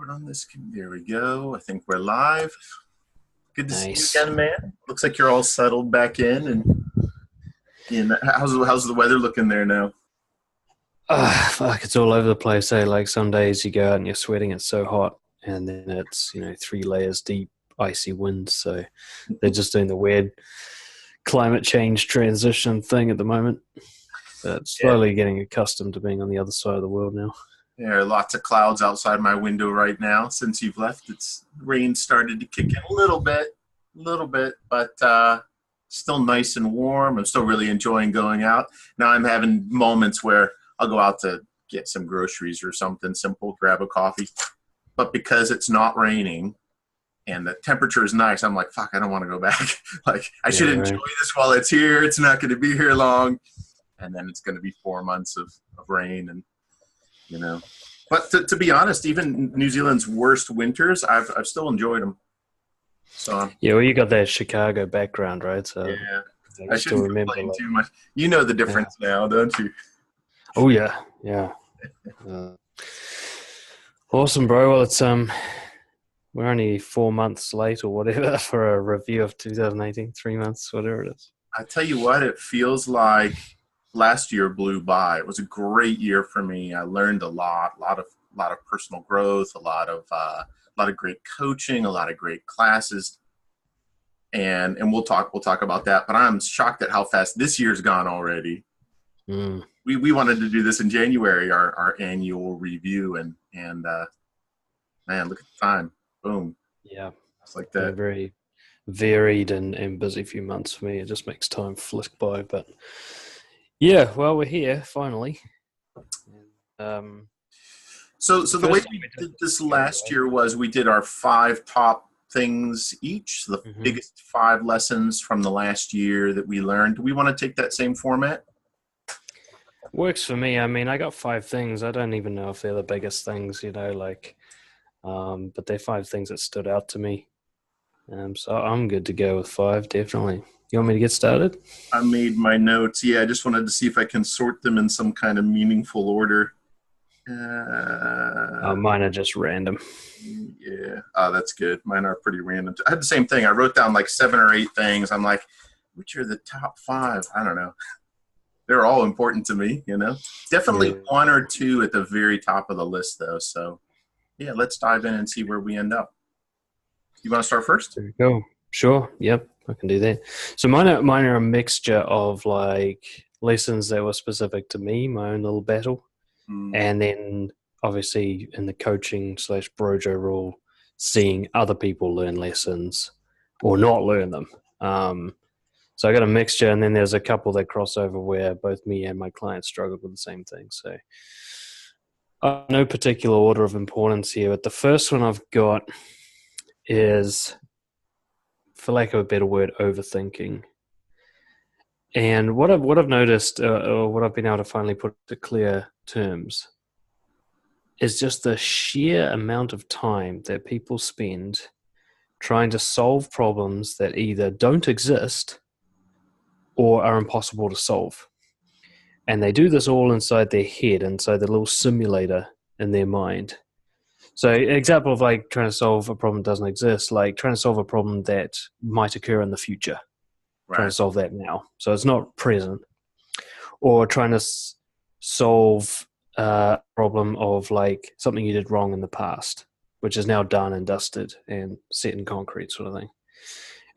record on this. There we go. I think we're live. Good to see you Nice. again, man. Looks like you're all settled back in. And how's the weather looking there now? Fuck, it's all over the place. Like some days you go out and you're sweating, it's so hot, and then it's 3 layers deep, icy winds. So they're just doing the weird climate change transition thing at the moment. But Yeah, slowly getting accustomed to being on the other side of the world now. there are lots of clouds outside my window right now. Since you've left, it's rain started to kick in a little bit, but still nice and warm. I'm still really enjoying going out. Now I'm having moments where I'll go out to get some groceries or something simple, grab a coffee. But because it's not raining and the temperature is nice, I'm like, fuck, I don't want to go back. Like, I should Yeah, enjoy right. this while it's here. It's not going to be here long. And then it's going to be 4 months of rain and. But to be honest, even New Zealand's worst winters, I've still enjoyed them. So, Yeah, well, you got that Chicago background, right? So yeah, I I can still shouldn't remember, complain like, too much. You know the yeah. difference now, don't you? Oh yeah, yeah. Uh, awesome, bro. Well, it's we're only 4 months late or whatever for a review of 2018. 3 months, whatever it is. I tell you what, it feels like last year blew by. It was a great year for me. I learned a lot of personal growth, a lot of great coaching, a lot of great classes, and we'll talk about that. But I'm shocked at how fast this year's gone already. Mm, We wanted to do this in January, our annual review, and man, look at the time. Boom, yeah, just like been a that. very varied and busy few months for me. It just makes time flick by. But yeah, well, we're here finally. Um, So the the way first time we we did did this this together, last year was we did our 5 top things each, so the right? biggest 5 lessons from the last year that we learned. Do we want to take that same format? Works for me. I mean, I got 5 things. I don't even know if they're the biggest things, but they're 5 things that stood out to me. So I'm good to go with 5, definitely. You want me to get started? I made my notes. Yeah, I just wanted to see if I can sort them in some kind of meaningful order. Uh, Mine are just random. yeah. Oh, that's good. Mine are pretty random. I had the same thing. I wrote down like 7 or 8 things. I'm like, which are the top 5? I don't know. They're all important to me. Yeah, Definitely 1 or 2 at the very top of the list, though. So, yeah, let's dive in and see where we end up. You want to start first? there we go. Sure. Yep, I can do that. So mine are a mixture of like lessons that were specific to me, my own little battle, Mm, and then obviously in the coaching slash brojo rule, seeing other people learn lessons or not learn them. So I got a mixture, and then there's a couple that cross over where both me and my clients struggled with the same thing. So no particular order of importance here, but the first one I've got is, for lack of a better word, overthinking. And what I've noticed, or what I've been able to finally put to clear terms, is just the sheer amount of time that people spend trying to solve problems that either don't exist or are impossible to solve. And they do this all inside their head, inside the little simulator in their mind. So, an example of like trying to solve a problem that doesn't exist, like trying to solve a problem that might occur in the future, trying right. to solve that now. So it's not present. Or trying to solve a problem of like something you did wrong in the past, which is now done and dusted and set in concrete, sort of thing.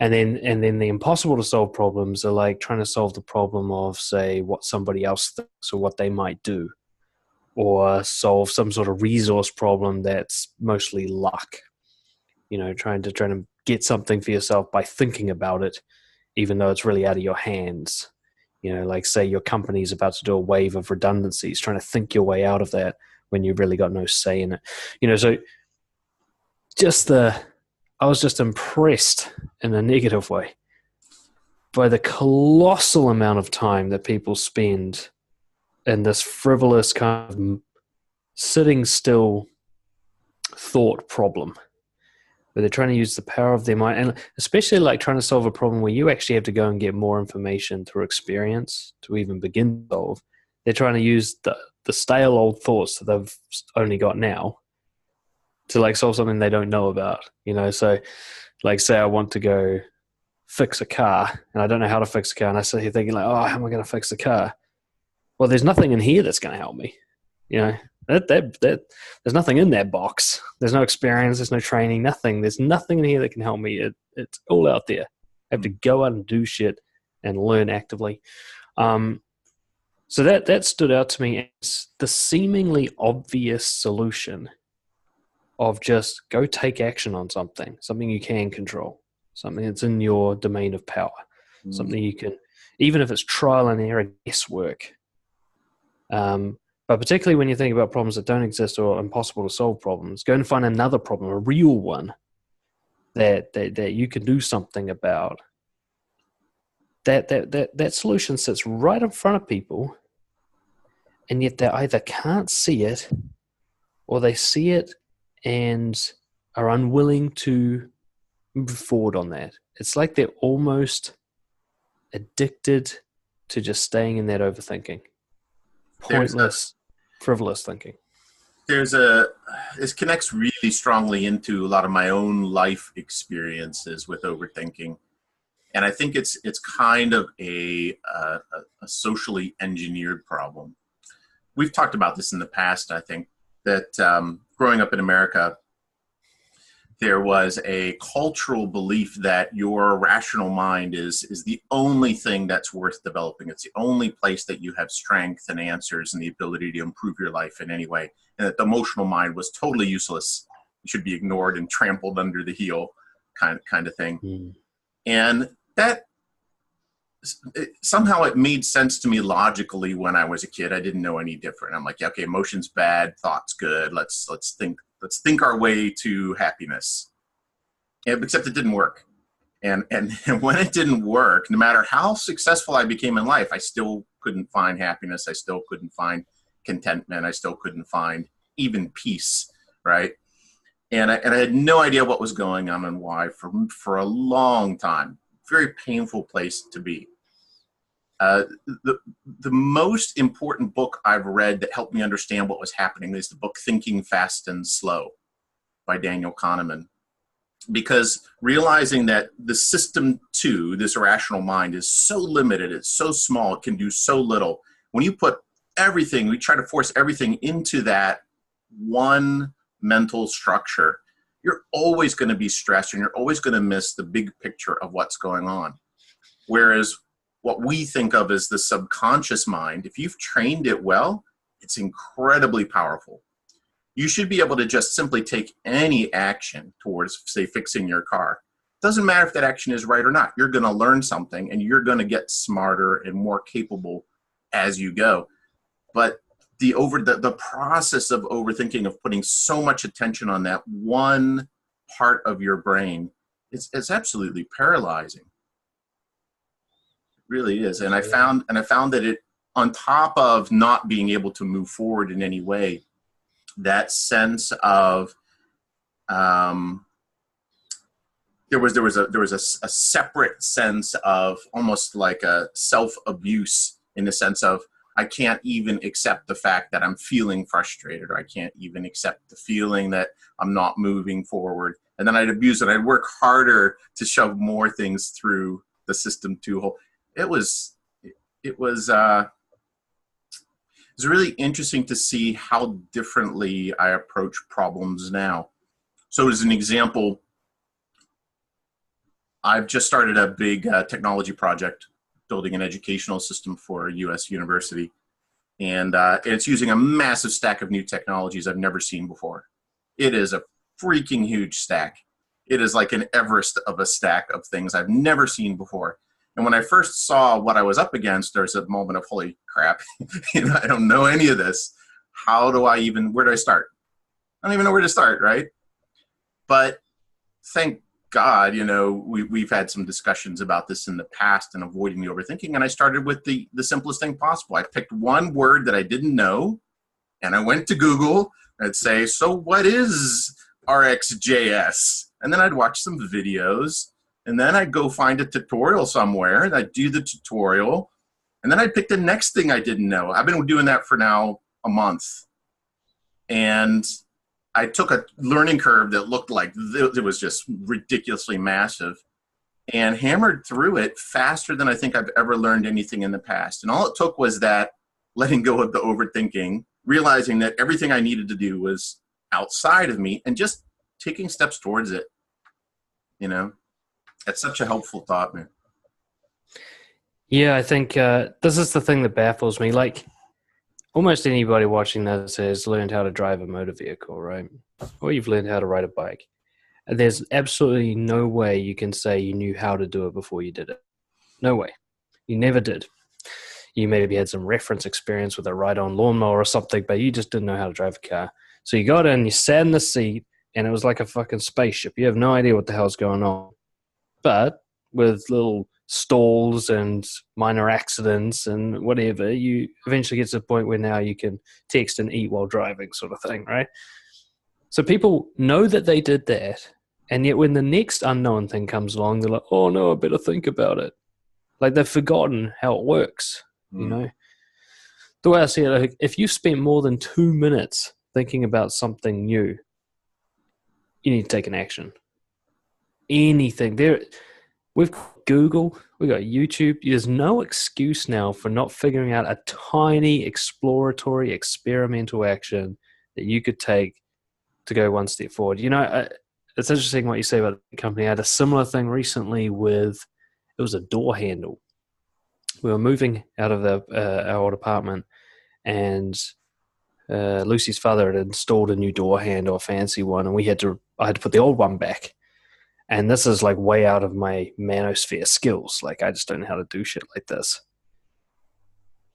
And then the impossible to solve problems are like trying to solve the problem of, say, what somebody else thinks or what they might do, or solve some sort of resource problem that's mostly luck. Trying to get something for yourself by thinking about it, even though it's really out of your hands. Like say your company's about to do a wave of redundancies, trying to think your way out of that when you've really got no say in it. So just I was just impressed in a negative way by the colossal amount of time that people spend in this frivolous kind of sitting still thought problem where they're trying to use the power of their mind, and especially like trying to solve a problem where you actually have to go and get more information through experience to even begin to solve. They're trying to use the stale old thoughts that they've only got now to like solve something they don't know about, you know? So like say I want to go fix a car and I don't know how to fix a car, and I sit here thinking like, oh, how am I going to fix the car? Well, there's nothing in here that's going to help me, you know? There's nothing in that box. There's no experience. There's no training. Nothing. There's nothing in here that can help me. It's all out there. I have to go out and do shit and learn actively. So that stood out to me as the seemingly obvious solution of just go take action on something you can control, something that's in your domain of power, something you can, even if it's trial and error, guesswork. But particularly when you think about problems that don't exist or impossible to solve problems, go and find another problem, a real one that you can do something about. That solution sits right in front of people, and yet they either can't see it or they see it and are unwilling to move forward on that. It's like they're almost addicted to just staying in that overthinking. Pointless, frivolous thinking. This connects really strongly into a lot of my own life experiences with overthinking. And I think it's kind of a socially engineered problem. We've talked about this in the past, I think, that growing up in America, there was a cultural belief that your rational mind is the only thing that's worth developing. It's the only place that you have strength and answers and the ability to improve your life in any way. And that the emotional mind was totally useless. It should be ignored and trampled under the heel kind of thing. And that somehow it made sense to me logically when I was a kid. I didn't know any different. I'm like, yeah, okay, emotion's bad, thought's good. Let's think our way to happiness. Except it didn't work. And when it didn't work, no matter how successful I became in life, I still couldn't find happiness. I still couldn't find contentment. I still couldn't find even peace, right? And I had no idea what was going on and why for a long time. Very painful place to be. The most important book I've read that helped me understand what was happening is the book Thinking Fast and Slow by Daniel Kahneman. Because realizing that the system 2, this irrational mind, is so limited, it's so small, it can do so little. When you put everything, we try to force everything into that one mental structure, you're always going to be stressed and you're always going to miss the big picture of what's going on. Whereas what we think of as the subconscious mind, if you've trained it well, it's incredibly powerful. You should be able to just simply take any action towards, say, fixing your car. Doesn't matter if that action is right or not. You're going to learn something and you're going to get smarter and more capable as you go. But the process of overthinking, of putting so much attention on that one part of your brain, it's absolutely paralyzing. It really is. And I found that it, on top of not being able to move forward in any way, that sense of there was a separate sense of almost like a self-abuse, in the sense of I can't even accept the fact that I'm feeling frustrated, or I can't even accept the feeling that I'm not moving forward. And then I'd abuse it. I'd work harder to shove more things through the system 2 hole. It was really interesting to see how differently I approach problems now. So as an example, I've just started a big technology project, building an educational system for a U.S. university. And it's using a massive stack of new technologies I've never seen before. It is a freaking huge stack. It is like an Everest of a stack of things I've never seen before. And when I first saw what I was up against, there's a moment of, holy crap, I don't know any of this. Where do I start? I don't even know where to start, right? But thank God, we've had some discussions about this in the past and avoiding the overthinking. And I started with the simplest thing possible. I picked one word that I didn't know, and I went to Google. I'd say, so what is RxJS? And then I'd watch some videos. And then I'd go find a tutorial somewhere, and I'd do the tutorial. And then I'd pick the next thing I didn't know. I've been doing that for now a month. And I took a learning curve that looked like it was just ridiculously massive and hammered through it faster than I think I've ever learned anything in the past. And all it took was that letting go of the overthinking, realizing that everything I needed to do was outside of me and just taking steps towards it. You know, that's such a helpful thought, man. Yeah, I think this is the thing that baffles me. Like, almost anybody watching this has learned how to drive a motor vehicle, right? Or you've learned how to ride a bike. And there's absolutely no way you can say you knew how to do it before you did it. No way. You never did. You maybe had some reference experience with a ride-on lawnmower or something, but you just didn't know how to drive a car. So you got in, you sat in the seat, and it was like a fucking spaceship. You have no idea what the hell's going on. But with little stalls and minor accidents and whatever, you eventually get to the point where now you can text and eat while driving, sort of thing, right? So people know that they did that, and yet when the next unknown thing comes along, they're like, oh no, I better think about it. Like they've forgotten how it works, you know? The way I see it, like, if you spent more than 2 minutes thinking about something new, you need to take an action. Anything. We've got Google, we've got YouTube. There's no excuse now for not figuring out a tiny exploratory experimental action that you could take to go one step forward. You know, it's interesting what you say about the company. I had a similar thing recently with, it was a door handle. We were moving out of our old apartment, and Lucy's father had installed a new door handle, a fancy one, and I had to put the old one back. And this is like way out of my manosphere skills. Like, I just don't know how to do shit like this.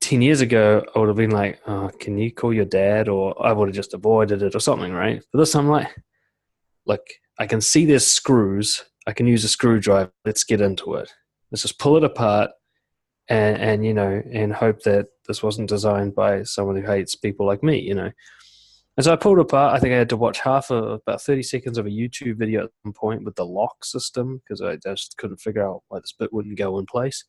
10 years ago, I would have been like, oh, can you call your dad? Or I would have just avoided it or something, right? But this, I'm like, look, I can see there's screws. I can use a screwdriver. Let's get into it. Let's just pull it apart and you know, and hope that this wasn't designed by someone who hates people like me, you know. And so I pulled it apart. I think I had to watch about 30 seconds of a YouTube video at some point with the lock system because I just couldn't figure out why this bit wouldn't go in place.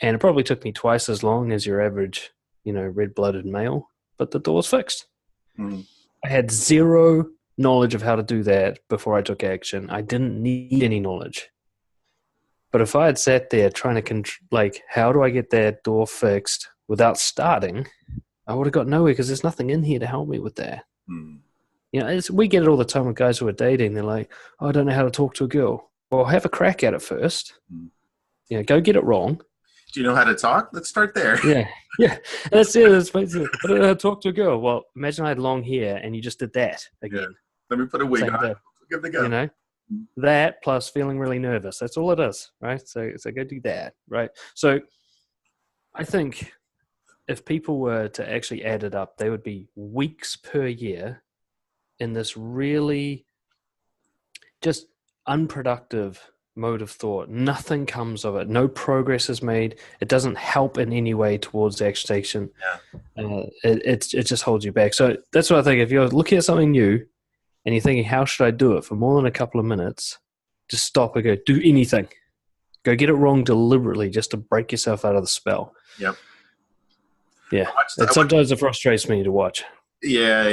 And it probably took me twice as long as your average, you know, red-blooded male, but the door's fixed. I had zero knowledge of how to do that before I took action. I didn't need any knowledge. But if I had sat there trying to, how do I get that door fixed without starting, I would have got nowhere because there's nothing in here to help me with that. You know, we get it all the time with guys who are dating. They're like, oh, I don't know how to talk to a girl. Well, have a crack at it first. You know, go get it wrong. Do you know how to talk? Let's start there. Yeah. That's it. That's basically it. I don't know how to talk to a girl. Well, imagine I had long hair and you just did that again. Yeah. Let me put a wig on. Give it a go. You know, that plus feeling really nervous. That's all it is, right? So go do that, right? So I think if people were to actually add it up, they would be weeks per year in this really just unproductive mode of thought. Nothing comes of it. No progress is made. It doesn't help in any way towards action. It just holds you back. So that's what I think. If you're looking at something new and you're thinking, how should I do it for more than a couple of minutes, just stop and go, do anything. Go get it wrong deliberately just to break yourself out of the spell. Yep. Yeah. Sometimes it frustrates me to watch. Yeah,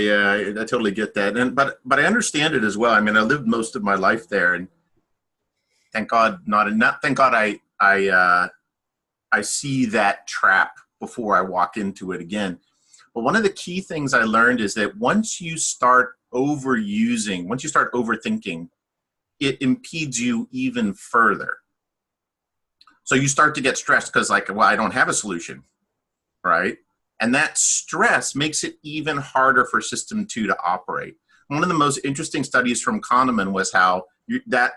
I totally get that. But I understand it as well. I mean, I lived most of my life there, and thank God thank God I see that trap before I walk into it again. But one of the key things I learned is that once you start overthinking, it impedes you even further. So you start to get stressed because, like, well, I don't have a solution, right? And that stress makes it even harder for System 2 to operate. One of the most interesting studies from Kahneman was how that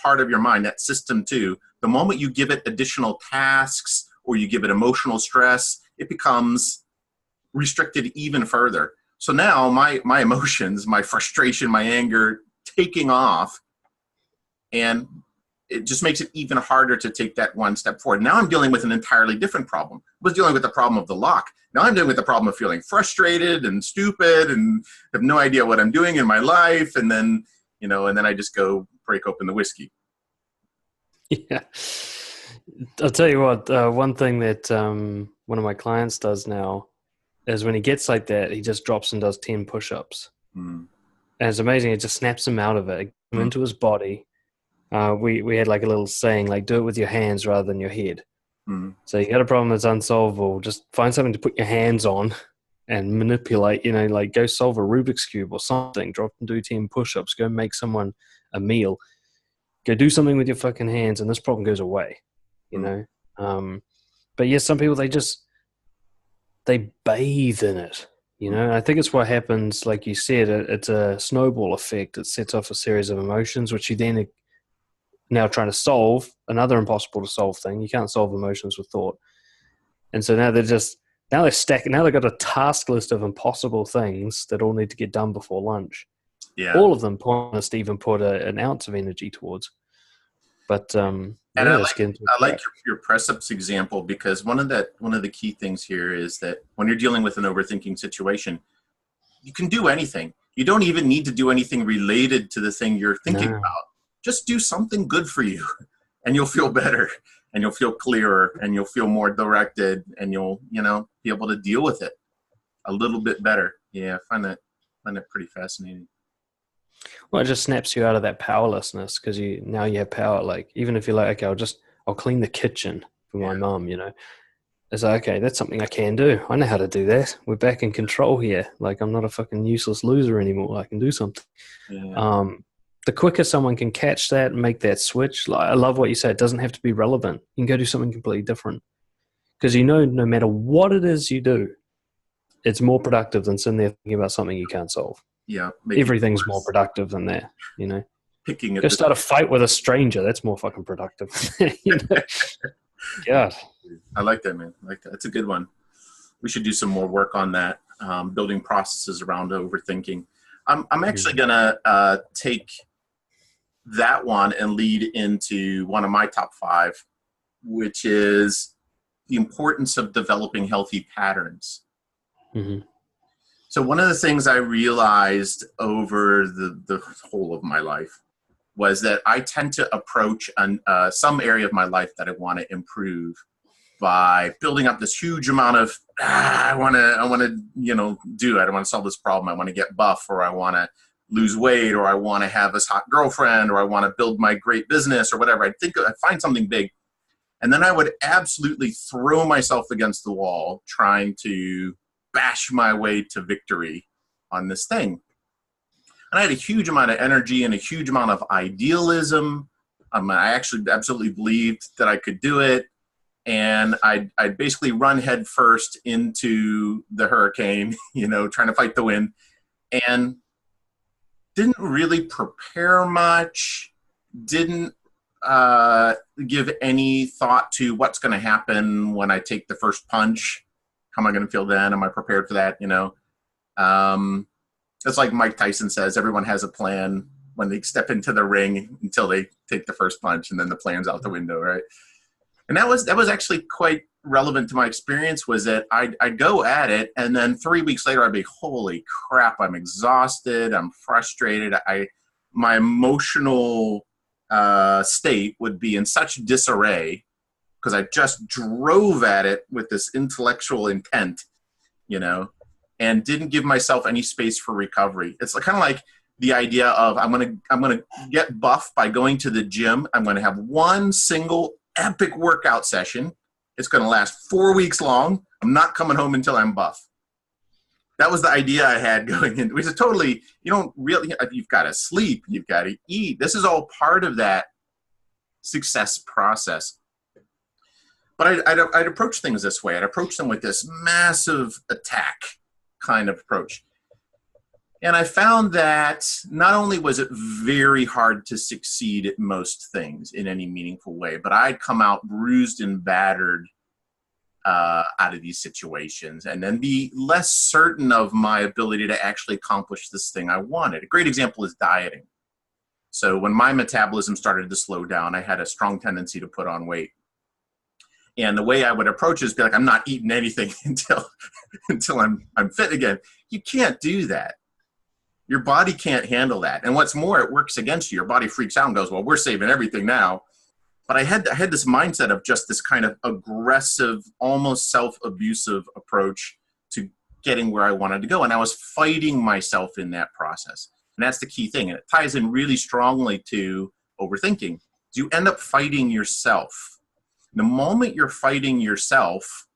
part of your mind, that System 2, the moment you give it additional tasks or you give it emotional stress, it becomes restricted even further. So now my emotions, my frustration, my anger taking off, and it just makes it even harder to take that one step forward. Now I'm dealing with an entirely different problem. I was dealing with the problem of the lock. Now I'm dealing with the problem of feeling frustrated and stupid and have no idea what I'm doing in my life. And then, I just go break open the whiskey. Yeah. I'll tell you what, one thing that one of my clients does now is when he gets like that, he just drops and does 10 push-ups. And it's amazing. It just snaps him out of it, gets him Mm, into his body. We had like a little saying, like, do it with your hands rather than your head. mm, So you got a problem that's unsolvable, just find something to put your hands on and manipulate, like go solve a Rubik's Cube or something, drop and do 10 push-ups, go make someone a meal, go do something with your fucking hands and this problem goes away, you mm. know? But yes, some people, they bathe in it, I think it's what happens, like you said, it's a snowball effect. It sets off a series of emotions, which you then now trying to solve another impossible to solve thing. You can't solve emotions with thought. And so now they're stacking, now they've got a task list of impossible things that all need to get done before lunch. Yeah. All of them pointless to even put an ounce of energy towards. But And I yeah, let's like get into I like it. your press ups example, because one of the key things here is that when you're dealing with an overthinking situation, you can do anything. You don't even need to do anything related to the thing you're thinking No. about. Just do something good for you, and you'll feel better, and you'll feel clearer, and you'll feel more directed, and you'll be able to deal with it a little bit better. Yeah, I find that pretty fascinating. Well, it just snaps you out of that powerlessness because you have power. Like even if you're like, okay, I'll clean the kitchen for Yeah, my mum. It's like, okay, that's something I can do. I know how to do that. We're back in control here. Like I'm not a fucking useless loser anymore. I can do something. yeah, Um, the quicker someone can catch that and make that switch, like I love what you said. It doesn't have to be relevant. You can go do something completely different because no matter what it is you do, it's more productive than sitting there thinking about something you can't solve. yeah. Making it Everything's more worse, productive than that. You know, picking at go the. start a fight with a stranger. That's more fucking productive. you know, God. I like that, man. I like that. It's a good one. We should do some more work on that, building processes around overthinking. I'm actually Mm. gonna take that one and lead into one of my top five, which is the importance of developing healthy patterns. Mm-hmm. So one of the things I realized over the whole of my life was that I tend to approach some area of my life that I want to improve by building up this huge amount of I want to do it. I want to solve this problem. I want to get buff, or I want to lose weight, or I want to have this hot girlfriend, or I want to build my great business, or whatever. I'd find something big, and then I would absolutely throw myself against the wall trying to bash my way to victory on this thing. And I had a huge amount of energy and a huge amount of idealism. I actually absolutely believed that I could do it. And I'd basically run headfirst into the hurricane, trying to fight the wind, and didn't really prepare much, didn't give any thought to what's going to happen when I take the first punch. How am I going to feel then? Am I prepared for that? It's like Mike Tyson says, everyone has a plan when they step into the ring until they take the first punch, and then the plan's out the window, right? And that was actually quite relevant to my experience. Was that I'd go at it, and then 3 weeks later I'd be, holy crap, I'm exhausted, I'm frustrated. My emotional state would be in such disarray because I just drove at it with this intellectual intent, and didn't give myself any space for recovery. It's kind of like the idea of I'm gonna get buff by going to the gym. I'm gonna have one single epic workout session. It's gonna last 4 weeks long. I'm not coming home until I'm buff. That was the idea I had going in, which is totally, you don't really, you've got to sleep, you've got to eat. This is all part of that success process. But I'd approach things this way. I'd approach them with this massive attack kind of approach. And I found that not only was it very hard to succeed at most things in any meaningful way, but I'd come out bruised and battered out of these situations, and then be less certain of my ability to actually accomplish this thing I wanted. A great example is dieting. So when my metabolism started to slow down, I had a strong tendency to put on weight. And the way I would approach it is be like, I'm not eating anything until I'm fit again. You can't do that. Your body can't handle that. And what's more, it works against you. Your body freaks out and goes, well, we're saving everything now. But I had this mindset of just this kind of aggressive, almost self-abusive approach to getting where I wanted to go. And I was fighting myself in that process. And that's the key thing. And it ties in really strongly to overthinking. You end up fighting yourself. The moment you're fighting yourself,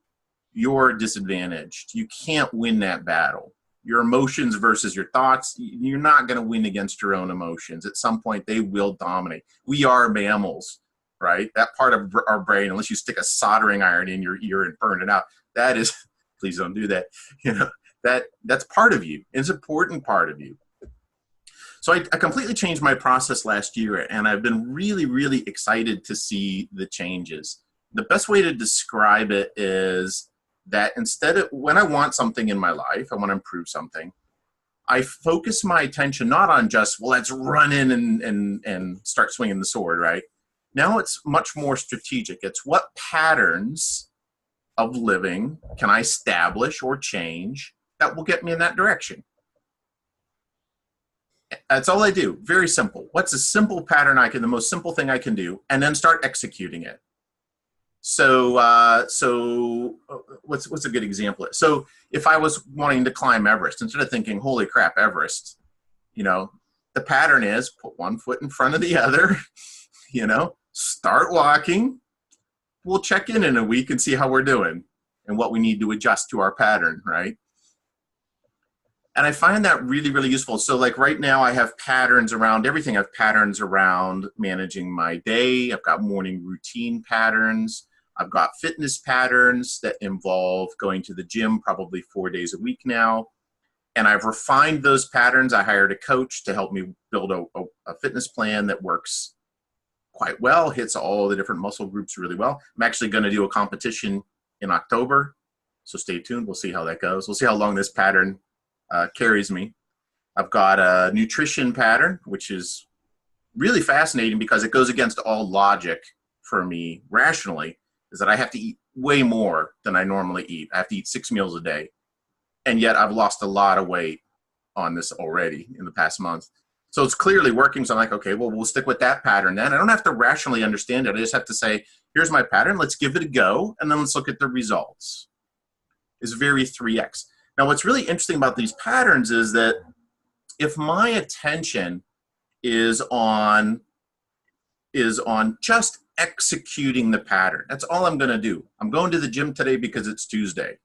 you're disadvantaged. You can't win that battle. Your emotions versus your thoughts, you're not going to win against your own emotions. At some point, they will dominate. We are mammals, right? That part of our brain, unless you stick a soldering iron in your ear and burn it out, that is, please don't do that. You know, that's part of you. It's an important part of you. So I completely changed my process last year, and I've been really, really excited to see the changes. The best way to describe it is that instead of, when I want something in my life, I want to improve something, I focus my attention not on just, well, let's run in and start swinging the sword, right? Now it's much more strategic. It's what patterns of living can I establish or change that will get me in that direction. That's all I do. Very simple. What's a simple pattern the most simple thing I can do, and then start executing it. So what's a good example? So if I was wanting to climb Everest, instead of thinking, holy crap, Everest, you know, the pattern is put one foot in front of the other, you know, start walking. We'll check in a week and see how we're doing and what we need to adjust to our pattern, right? And I find that really, really useful. So like right now I have patterns around everything. I have patterns around managing my day. I've got morning routine patterns. I've got fitness patterns that involve going to the gym probably 4 days a week now. And I've refined those patterns. I hired a coach to help me build a fitness plan that works quite well, hits all the different muscle groups really well. I'm actually going to do a competition in October. So stay tuned. We'll see how that goes. We'll see how long this pattern carries me. I've got a nutrition pattern, which is really fascinating because it goes against all logic for me rationally, is that I have to eat way more than I normally eat. I have to eat 6 meals a day. And yet I've lost a lot of weight on this already in the past month. So it's clearly working. So I'm like, okay, well, we'll stick with that pattern then. I don't have to rationally understand it. I just have to say, here's my pattern. Let's give it a go. And then let's look at the results. It's very 3X. Now, what's really interesting about these patterns is that if my attention is on just executing the pattern, that's all I'm going to do. I'm going to the gym today because it's Tuesday.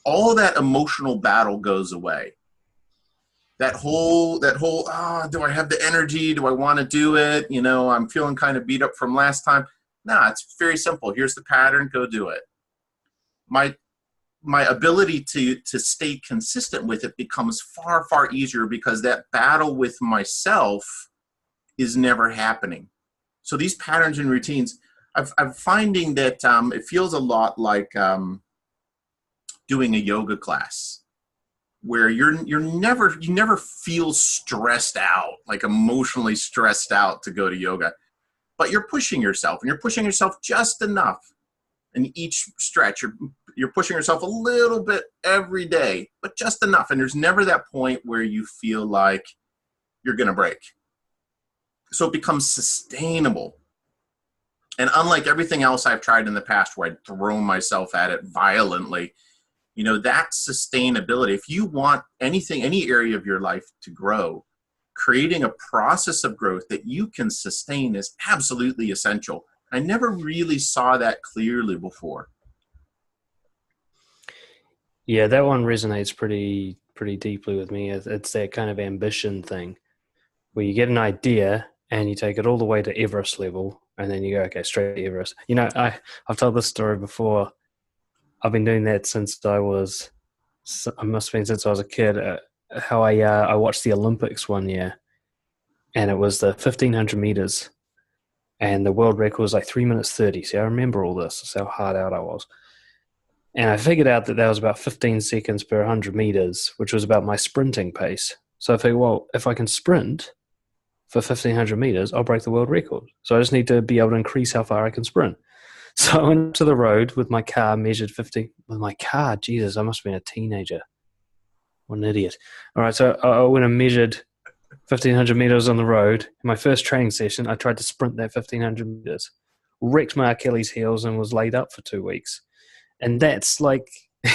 All that emotional battle goes away. That whole, do I have the energy? Do I want to do it? You know, I'm feeling kind of beat up from last time. No, it's very simple. Here's the pattern. Go do it. My ability to stay consistent with it becomes far, far easier because that battle with myself is never happening. So these patterns and routines, I'm finding that it feels a lot like doing a yoga class where you never feel stressed out, like emotionally stressed out to go to yoga, but you're pushing yourself and you're pushing yourself just enough. And each stretch, you're pushing yourself a little bit every day, but just enough. And there's never that point where you feel like you're going to break. So it becomes sustainable. And unlike everything else I've tried in the past where I'd throw myself at it violently, you know, that sustainability, if you want anything, any area of your life to grow, creating a process of growth that you can sustain is absolutely essential. I never really saw that clearly before. Yeah, that one resonates pretty deeply with me. It's that kind of ambition thing where you get an idea and you take it all the way to Everest level, and then you go, okay, straight to Everest. You know, I've told this story before. I've been doing that since I must have been since I was a kid. How I watched the Olympics one year, and it was the 1,500 meters. And the world record was like 3 minutes 30. See, I remember all this. That's how hard out I was. And I figured out that was about 15 seconds per 100 meters, which was about my sprinting pace. So I figured, well, if I can sprint for 1,500 meters, I'll break the world record. So I just need to be able to increase how far I can sprint. So I went to the road with my car, measured 50. With my car, Jesus, I must have been a teenager. What an idiot. All right, so I went and measured 1,500 meters on the road. In my first training session, I tried to sprint that 1,500 meters, wrecked my Achilles heels and was laid up for 2 weeks. And that's like,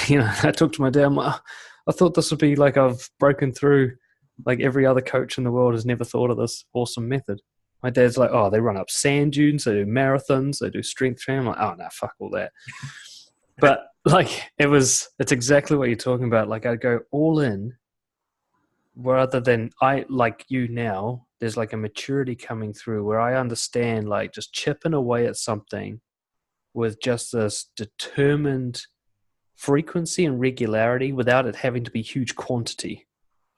you know, I talked to my dad. I thought this would be like I've broken through Like every other coach in the world has never thought of this awesome method. My dad's like, oh, they run up sand dunes, they do marathons, they do strength training. I'm like, oh no, fuck all that. But like it's exactly what you're talking about. Like I go all in rather than I like you now, there's like a maturity coming through where I understand like just chipping away at something with just this determined frequency and regularity without it having to be huge quantity.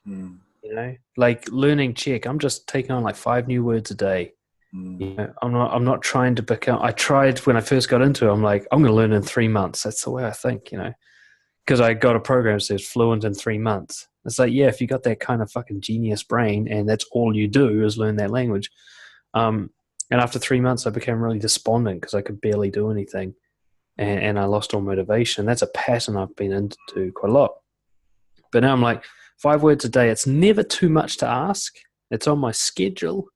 Mm. You know, like learning Czech, I'm just taking on like 5 new words a day. You know, I'm not trying to become. I tried when I first got into it. I'm like, I'm going to learn in 3 months. That's the way I think, you know, because I got a program that says fluent in 3 months. It's like, yeah, if you got that kind of fucking genius brain and that's all you do is learn that language. And after 3 months, I became really despondent because I could barely do anything, and I lost all motivation. That's a pattern I've been into quite a lot. But now I'm like, 5 words a day. It's never too much to ask. It's on my schedule.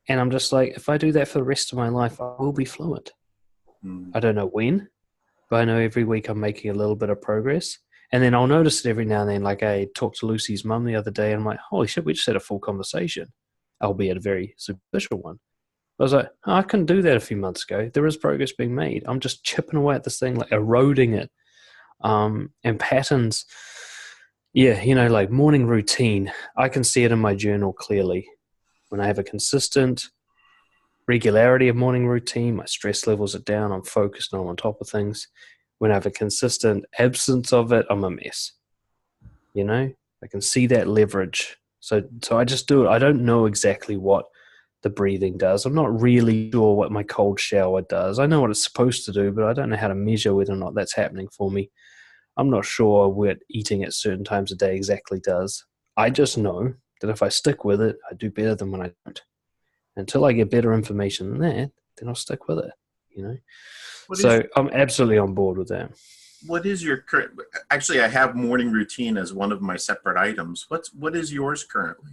And I'm just like, if I do that for the rest of my life, I will be fluent. I don't know when, but I know every week I'm making a little bit of progress. And then I'll notice it every now and then. Like I talked to Lucy's mum the other day, and I'm like, holy shit, we just had a full conversation, albeit a very superficial one. I was like, oh, I couldn't do that a few months ago. There is progress being made. I'm just chipping away at this thing, like eroding it. And patterns, yeah, you know, like morning routine. I can see it in my journal clearly. When I have a consistent regularity of morning routine, my stress levels are down, I'm focused and I'm on top of things. When I have a consistent absence of it, I'm a mess. You know, I can see that leverage. So I just do it. I don't know exactly what the breathing does. I'm not really sure what my cold shower does. I know what it's supposed to do, but I don't know how to measure whether or not that's happening for me. I'm not sure what eating at certain times of day exactly does. I just know that if I stick with it, I do better than when I don't. Until I get better information than that, then I'll stick with it, you know? So I'm absolutely on board with that. What is your current? Actually, I have morning routine as one of my separate items. What is yours currently?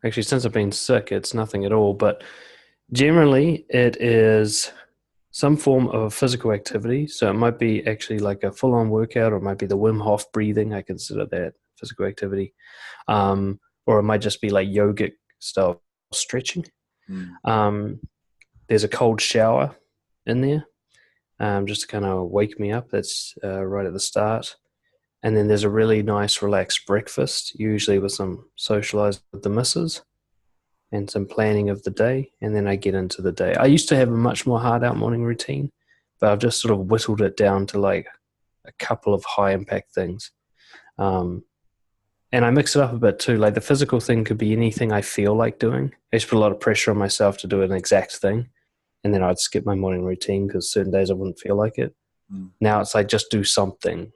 Actually, since I've been sick, it's nothing at all. But generally, it is some form of physical activity. So it might be actually like a full-on workout, or it might be the Wim Hof breathing. I consider that physical activity. Or it might just be like yogic style stretching. There's a cold shower in there, just to kind of wake me up. That's right at the start. And then there's a really nice relaxed breakfast, usually with some socializing with the missus and some planning of the day. And then I get into the day. I used to have a much more hard out morning routine, but I've just sort of whittled it down to like a couple of high impact things. And I mix it up a bit too. Like the physical thing could be anything I feel like doing. I used to put a lot of pressure on myself to do an exact thing. And then I'd skip my morning routine because certain days I wouldn't feel like it. Now it's like just do something.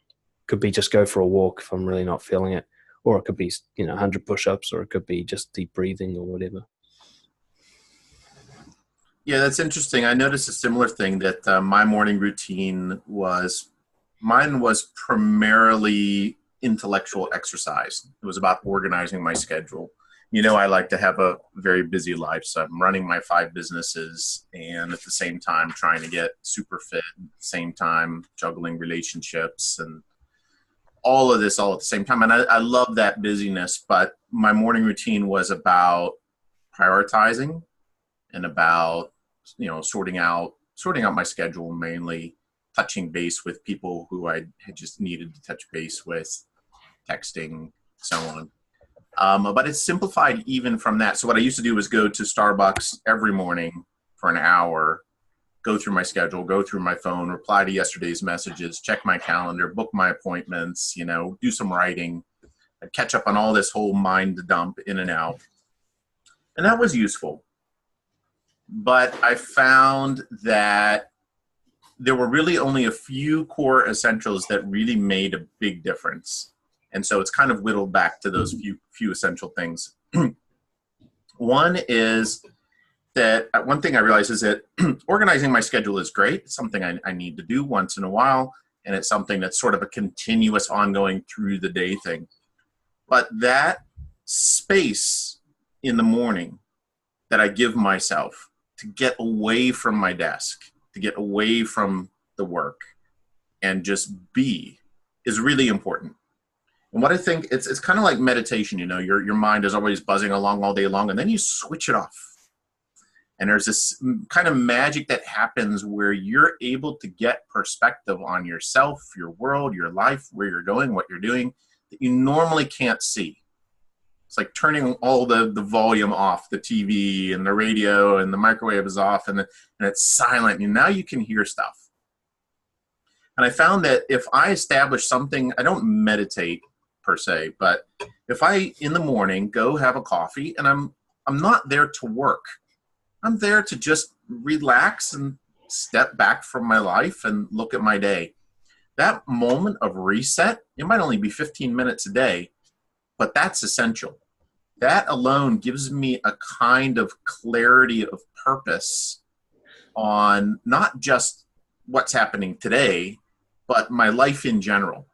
Could be just go for a walk if I'm really not feeling it. Or it could be, 100 push-ups, or it could be just deep breathing or whatever. Yeah, that's interesting. I noticed a similar thing that my morning routine mine was primarily intellectual exercise. It was about organizing my schedule. I like to have a very busy life, so I'm running my 5 businesses and at the same time trying to get super fit, at the same time juggling relationships and all of this all at the same time. And I love that busyness, but my morning routine was about prioritizing and about, sorting out my schedule, mainly touching base with people who I had just needed to touch base with, texting, so on. But it's simplified even from that. So what I used to do was go to Starbucks every morning for an hour, go through my schedule, go through my phone, reply to yesterday's messages, check my calendar, book my appointments, do some writing, catch up on all this whole mind dump in and out. And that was useful. But I found that there were really only a few core essentials that really made a big difference. And so it's kind of whittled back to those few essential things. One thing I realized is that organizing my schedule is great. It's something I need to do once in a while. And it's something that's sort of a continuous ongoing through the day thing. But that space in the morning that I give myself to get away from my desk, to get away from the work and just be is really important. And what I think, it's kind of like meditation. Your mind is always buzzing along all day long, and then you switch it off. And there's this kind of magic that happens where you're able to get perspective on yourself, your world, your life, where you're going, what you're doing, that you normally can't see. It's like turning all the volume off, the TV and the radio and the microwave is off, and it's silent. And now you can hear stuff. And I found that if I establish something, I don't meditate per se, but if I, in the morning, go have a coffee, and I'm not there to work. I'm there to just relax and step back from my life and look at my day. That moment of reset, it might only be 15 minutes a day, but that's essential. That alone gives me a kind of clarity of purpose on not just what's happening today, but my life in general.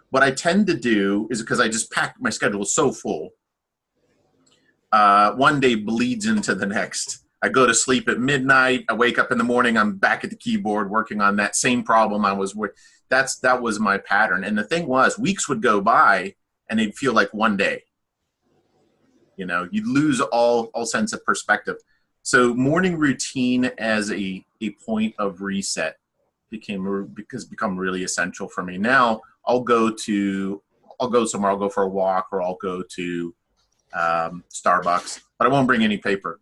What I tend to do is, because I just pack my schedule so full, one day bleeds into the next. I go to sleep at midnight. I wake up in the morning. I'm back at the keyboard working on that same problem I was with. That was my pattern. And the thing was, weeks would go by and it'd feel like one day. You'd lose all sense of perspective. So morning routine as a point of reset become really essential for me. Now I'll go somewhere. I'll go for a walk, or I'll go to Starbucks, but I won't bring any paper.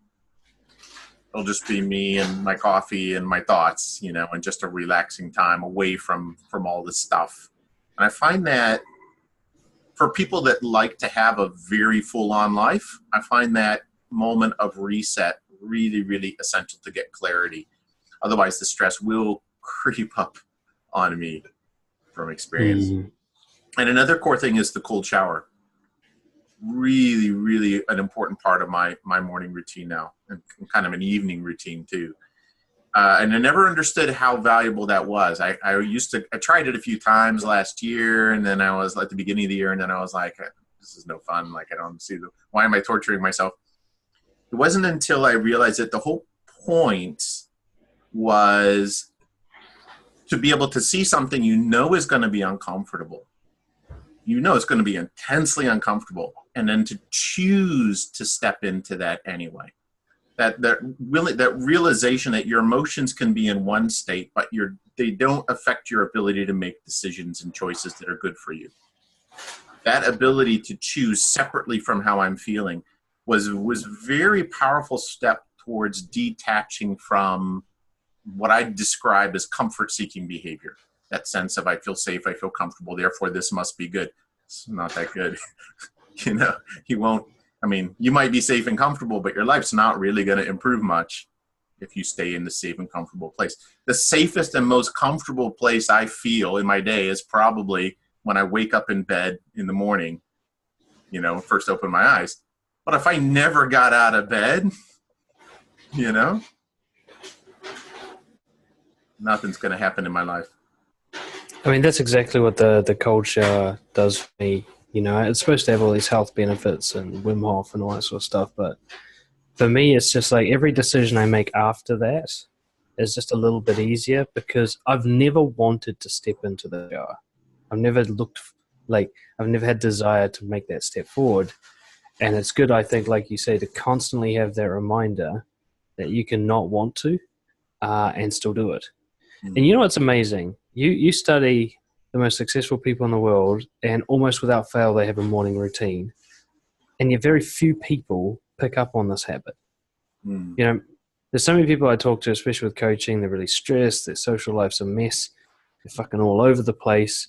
It'll just be me and my coffee and my thoughts, and just a relaxing time away from all this stuff. And I find that for people that like to have a very full-on life, I find that moment of reset really, really essential to get clarity. Otherwise, the stress will creep up on me from experience. And another core thing is the cold shower. Really, really an important part of my morning routine now, and kind of an evening routine too. And I never understood how valuable that was. I tried it a few times last year, and then I was at the beginning of the year, and then I was like, this is no fun. Like, I don't see why am I torturing myself? It wasn't until I realized that the whole point was to be able to see something is going to be uncomfortable. It's going to be intensely uncomfortable, and then to choose to step into that anyway. That realization that your emotions can be in one state, but they don't affect your ability to make decisions and choices that are good for you. That ability to choose separately from how I'm feeling was a very powerful step towards detaching from what I describe as comfort-seeking behavior. That sense of, I feel safe, I feel comfortable, therefore this must be good. It's not that good. You might be safe and comfortable, but your life's not really going to improve much if you stay in the safe and comfortable place. The safest and most comfortable place I feel in my day is probably when I wake up in bed in the morning, first open my eyes. But if I never got out of bed, nothing's going to happen in my life. I mean, that's exactly what the cold shower does for me. It's supposed to have all these health benefits and Wim Hof and all that sort of stuff. But for me, it's just like every decision I make after that is just a little bit easier, because I've never wanted to step into the shower. I've never had desire to make that step forward. And it's good, I think, like you say, to constantly have that reminder that you can not want to and still do it. Mm-hmm. And what's amazing? You study the most successful people in the world, and almost without fail, they have a morning routine. And yet very few people pick up on this habit. Mm. There's so many people I talk to, especially with coaching, they're really stressed, their social life's a mess, they're fucking all over the place.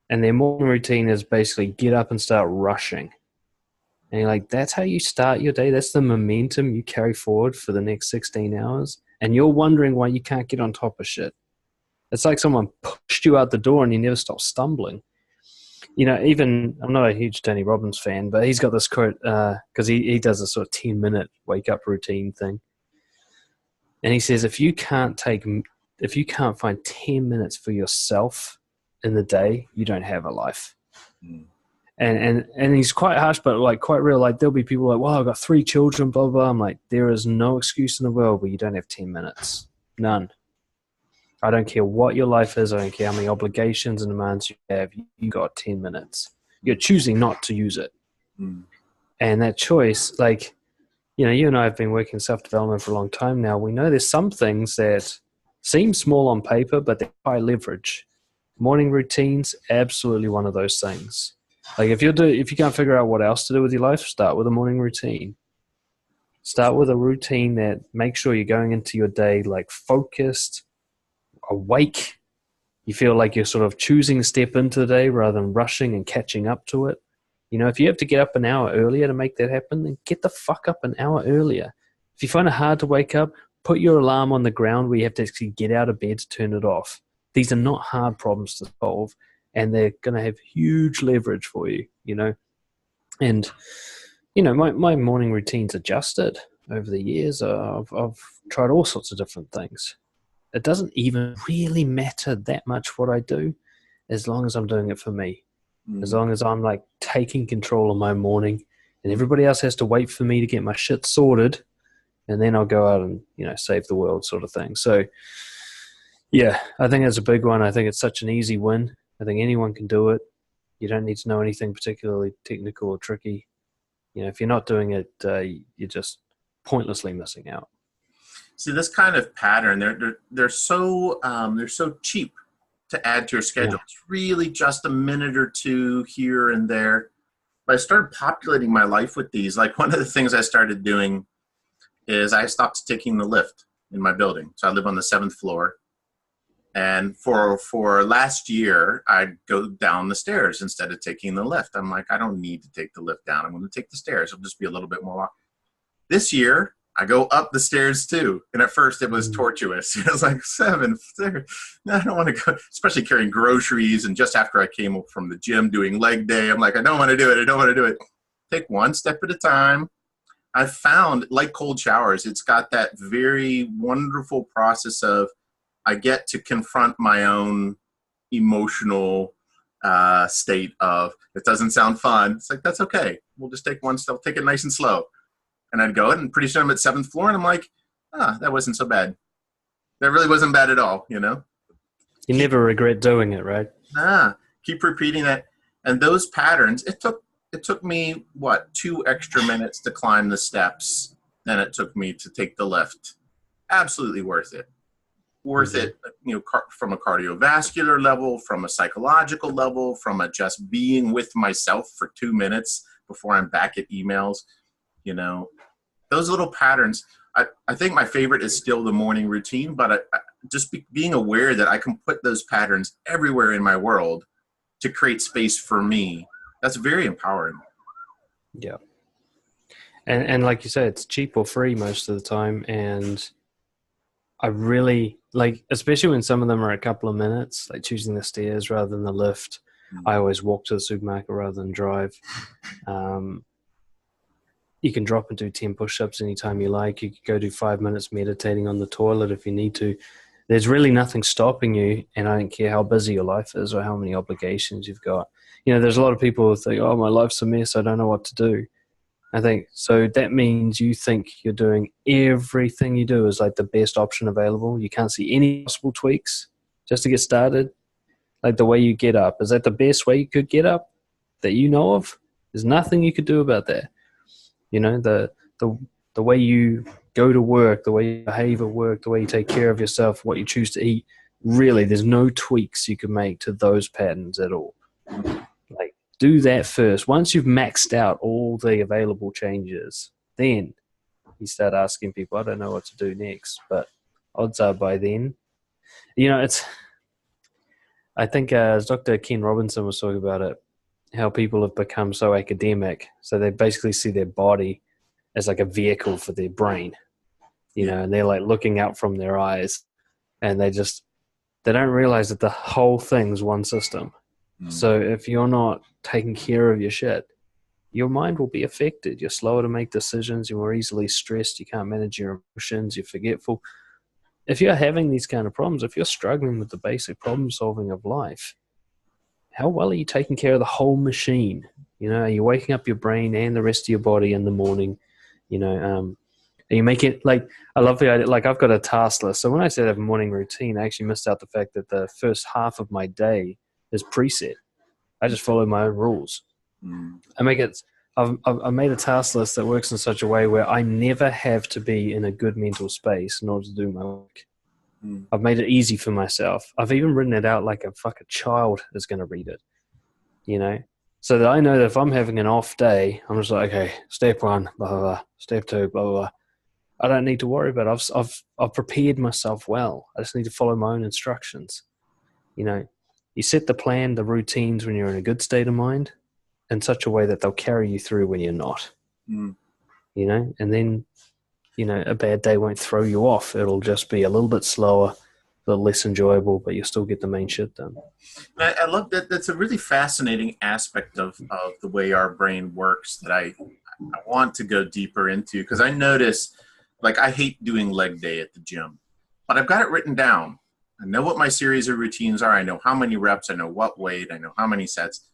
And their morning routine is basically get up and start rushing. And you're like, that's how you start your day? That's the momentum you carry forward for the next 16 hours? And you're wondering why you can't get on top of shit. It's like someone pushed you out the door and you never stop stumbling. Even, I'm not a huge Tony Robbins fan, but he's got this quote, because he does a sort of 10-minute wake-up routine thing. And he says, if you can't find 10 minutes for yourself in the day, you don't have a life. Mm. And he's quite harsh, but like quite real. Like, there'll be people like, wow, I've got 3 children, blah, blah. I'm like, there is no excuse in the world where you don't have 10 minutes. None. I don't care what your life is. I don't care how many obligations and demands you have. You got 10 minutes. You're choosing not to use it. Mm. And that choice, like, you and I have been working in self-development for a long time now. We know there's some things that seem small on paper, but they're high leverage. Morning routines, absolutely one of those things. Like if you can't figure out what else to do with your life, start with a morning routine. Start with a routine that makes sure you're going into your day like focused, awake. You feel like you're sort of choosing to step into the day rather than rushing and catching up to it. If you have to get up an hour earlier to make that happen, then get the fuck up an hour earlier. If you find it hard to wake up, put your alarm on the ground where you have to actually get out of bed to turn it off. These are not hard problems to solve, and they're going to have huge leverage for you, And, my morning routine's adjusted over the years. I've tried all sorts of different things. It doesn't even really matter that much what I do as long as I'm doing it for me. As long as I'm like taking control of my morning and everybody else has to wait for me to get my shit sorted, and then I'll go out and, save the world sort of thing. So, yeah, I think it's a big one. I think it's such an easy win. I think anyone can do it. You don't need to know anything particularly technical or tricky. If you're not doing it, you're just pointlessly missing out. See, this kind of pattern, they're so cheap to add to your schedule. Yeah. It's really just a minute or two here and there. But I started populating my life with these. Like one of the things I started doing is I stopped taking the lift in my building. So I live on the 7th floor. And for last year, I'd go down the stairs instead of taking the lift. I'm like, I don't need to take the lift down. I'm going to take the stairs. It'll just be a little bit more walk. This year, I go up the stairs too. And at first it was tortuous. It was like 7 stairs. No, I don't want to go, especially carrying groceries. And just after I came from the gym doing leg day, I'm like, I don't want to do it. I don't want to do it. Take one step at a time. I've found, like cold showers, it's got that very wonderful process of I get to confront my own emotional state of, it doesn't sound fun. It's like, that's okay. We'll just take one step, take it nice and slow. And I'd go, and pretty soon I'm at 7th floor, and I'm like, that wasn't so bad. That really wasn't bad at all, You never regret doing it, right? Keep repeating that. And those patterns, it took me, 2 extra minutes to climb the steps than it took me to take the lift. Absolutely worth it. Worth it, from a cardiovascular level, from a psychological level, from a just being with myself for 2 minutes before I'm back at emails. Those little patterns, I think my favorite is still the morning routine, but just being aware that I can put those patterns everywhere in my world to create space for me, that's very empowering. Yeah. And like you say, it's cheap or free most of the time. And I really, especially when some of them are a couple of minutes, like choosing the stairs rather than the lift. I always walk to the supermarket rather than drive. You can drop and do 10 push-ups anytime you like. You can go do 5 minutes meditating on the toilet if you need to. There's really nothing stopping you, and I don't care how busy your life is or how many obligations you've got. There's a lot of people who think, oh, my life's a mess, I don't know what to do. I think, so that means you think you're doing everything you do is like the best option available. You can't see any possible tweaks just to get started. Like the way you get up, is that the best way you could get up that you know of? There's nothing you could do about that. The way you go to work, the way you behave at work, the way you take care of yourself, what you choose to eat, really, there's no tweaks you can make to those patterns at all. Like, do that first. Once you've maxed out all the available changes, then you start asking people, I don't know what to do next. But odds are by then, I think as Dr. Ken Robinson was talking about it, how people have become so academic. So they basically see their body as like a vehicle for their brain, and they're like looking out from their eyes, and they don't realize that the whole thing's one system. So if you're not taking care of your shit, your mind will be affected. You're slower to make decisions. You're more easily stressed. You can't manage your emotions. You're forgetful. If you're having these kind of problems, if you're struggling with the basic problem solving of life, how well are you taking care of the whole machine? Are you waking up your brain and the rest of your body in the morning? You make it I love the idea. I've got a task list. So when I said I have a morning routine, I actually missed out the fact that the first half of my day is preset. I just follow my own rules. Mm. I make it. I've made a task list that works in such a way where I never have to be in a good mental space in order to do my work. Mm. I've made it easy for myself. I've even written it out like a fucking child is going to read it, you know, so that I know that if I'm having an off day, I'm just like, okay, step one, blah blah blah, step two, blah blah blah. I don't need to worry about it. I've prepared myself well. I just need to follow my own instructions. You know, you set the plan, the routines when you're in a good state of mind in such a way that they'll carry you through when you're not. Mm. You know, and then, you know, a bad day won't throw you off. It'll just be a little bit slower, a little less enjoyable, but you'll still get the main shit done. I love that. That's a really fascinating aspect of the way our brain works that I want to go deeper into, because I notice, like, I hate doing leg day at the gym, but I've got it written down. I know what my series of routines are. I know how many reps. I know what weight. I know how many sets.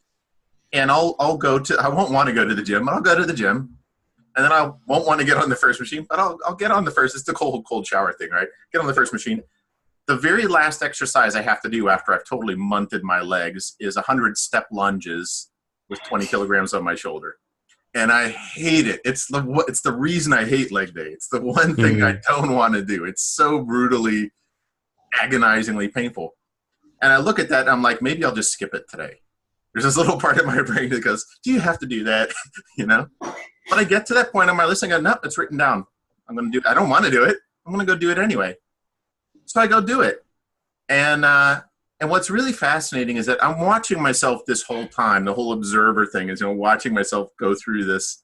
And I'll go to, I won't want to go to the gym, but I'll go to the gym. And then I won't want to get on the first machine, but I'll get on the first. It's the cold shower thing, right? Get on the first machine. The very last exercise I have to do after I've totally munted my legs is 100 step lunges with 20 kilograms on my shoulder. And I hate it. It's the reason I hate leg day. It's the one thing I don't want to do. It's so brutally, agonizingly painful. And I look at that and I'm like, maybe I'll just skip it today. There's this little part of my brain that goes, do you have to do that? You know? But I get to that point on my list and I go, nope, it's written down. I'm going to do it. I don't want to do it. I'm going to go do it anyway. So I go do it. And what's really fascinating is that I'm watching myself this whole time. The whole observer thing is, you know, watching myself go through this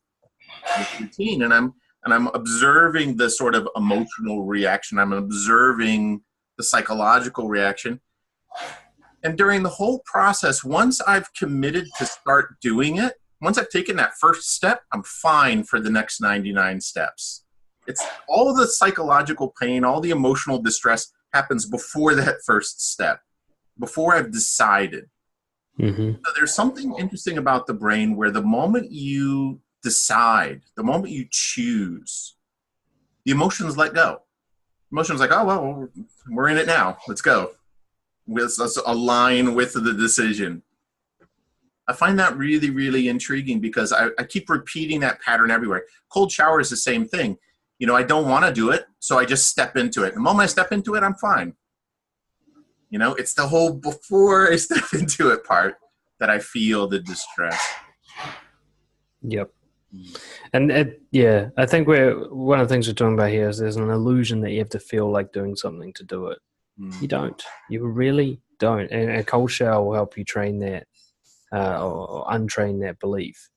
routine. And I'm observing the sort of emotional reaction. I'm observing the psychological reaction. And during the whole process, once I've committed to start doing it, once I've taken that first step, I'm fine for the next 99 steps. It's all the psychological pain, all the emotional distress happens before that first step, before I've decided. Mm-hmm. So there's something interesting about the brain where the moment you decide, the moment you choose, the emotions let go. Emotions like, oh, well, we're in it now. Let's go. Let's align with the decision. I find that really, really intriguing because I keep repeating that pattern everywhere. Cold shower is the same thing. You know, I don't want to do it, so I just step into it. The moment I step into it, I'm fine. You know, it's the whole before I step into it part that I feel the distress. Yep. And I think one of the things we're talking about here is there's an illusion that you have to feel like doing something to do it. You don't. You really don't. And a cold shower will help you train that or untrain that belief.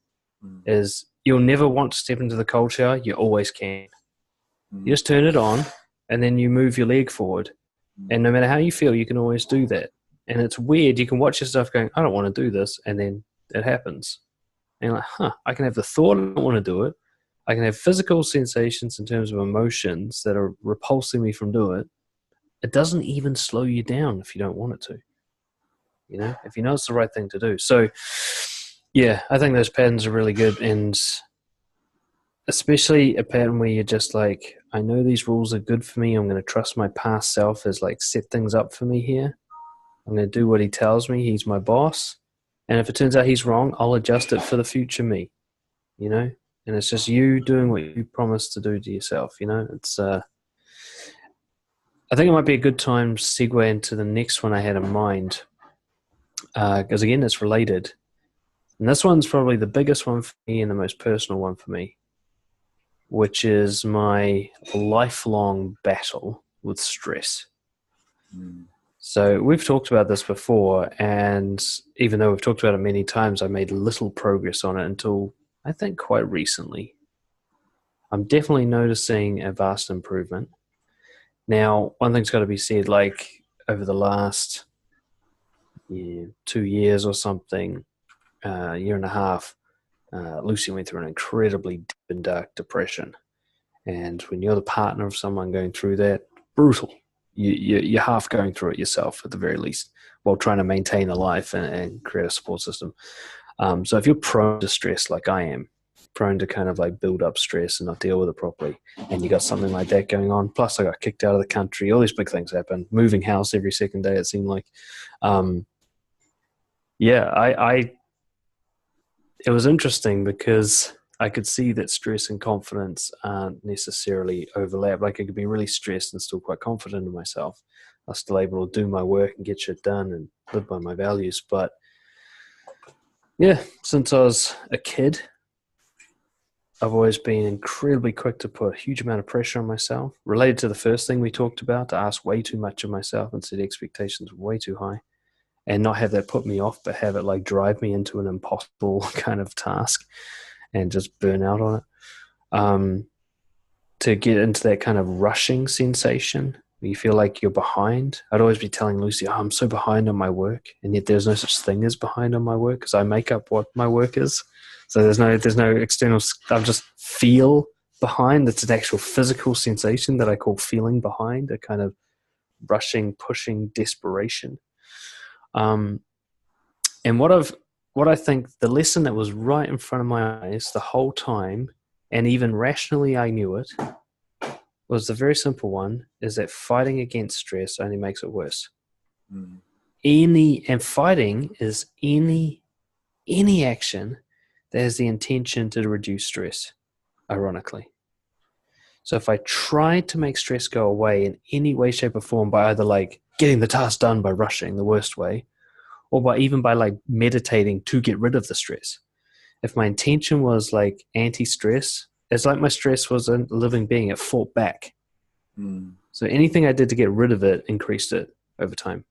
Is you'll never want to step into the cold shower. You always can. You just turn it on and then you move your leg forward. And no matter how you feel, you can always do that. And it's weird. You can watch yourself going, I don't want to do this. And then it happens. And you're like, I can have the thought I don't want to do it. I can have physical sensations in terms of emotions that are repulsing me from doing it. It doesn't even slow you down if you don't want it to. You know, if you know it's the right thing to do. So, yeah, I think those patterns are really good. And especially a pattern where you're just like, I know these rules are good for me. I'm going to trust my past self as like set things up for me here. I'm going to do what he tells me. He's my boss. And if it turns out he's wrong, I'll adjust it for the future me, you know? And it's just you doing what you promised to do to yourself, you know? It's, I think it might be a good time to segue into the next one I had in mind. Because again, it's related. And this one's probably the biggest one for me and the most personal one for me, which is my lifelong battle with stress. So we've talked about this before, and even though we've talked about it many times, I made little progress on it until I think quite recently. I'm definitely noticing a vast improvement. Now, one thing's got to be said, like over the last 2 years or something, year and a half, Lucy went through an incredibly deep and dark depression. And when you're the partner of someone going through that, brutal. You're half going through it yourself at the very least, while trying to maintain a life and create a support system. So if you're prone to stress like I am, prone to kind of like build up stress and not deal with it properly, and you got something like that going on, plus I got kicked out of the country, all these big things happen, moving house every second day it seemed like. it was interesting because I could see that stress and confidence aren't necessarily overlap. Like I could be really stressed and still quite confident in myself. I was still able to do my work and get shit done and live by my values. But yeah, since I was a kid, I've always been incredibly quick to put a huge amount of pressure on myself. Related to the first thing we talked about, to ask way too much of myself and set expectations way too high. And not have that put me off, but have it like drive me into an impossible kind of task and just burn out on it. To get into that kind of rushing sensation where you feel like you're behind. I'd always be telling Lucy, oh, I'm so behind on my work. And yet there's no such thing as behind on my work because I make up what my work is. So there's no external, I just feel behind. It's an actual physical sensation that I call feeling behind, a kind of rushing, pushing desperation. And what I think the lesson that was right in front of my eyes the whole time, and even rationally I knew it, was the very simple one, is that fighting against stress only makes it worse. Mm. Fighting is any action that has the intention to reduce stress, ironically. So if I tried to make stress go away in any way, shape, or form by either like getting the task done by rushing, the worst way, or by like meditating to get rid of the stress. If my intention was like anti-stress, it's like my stress was a living being. It fought back. Mm. So anything I did to get rid of it increased it over time.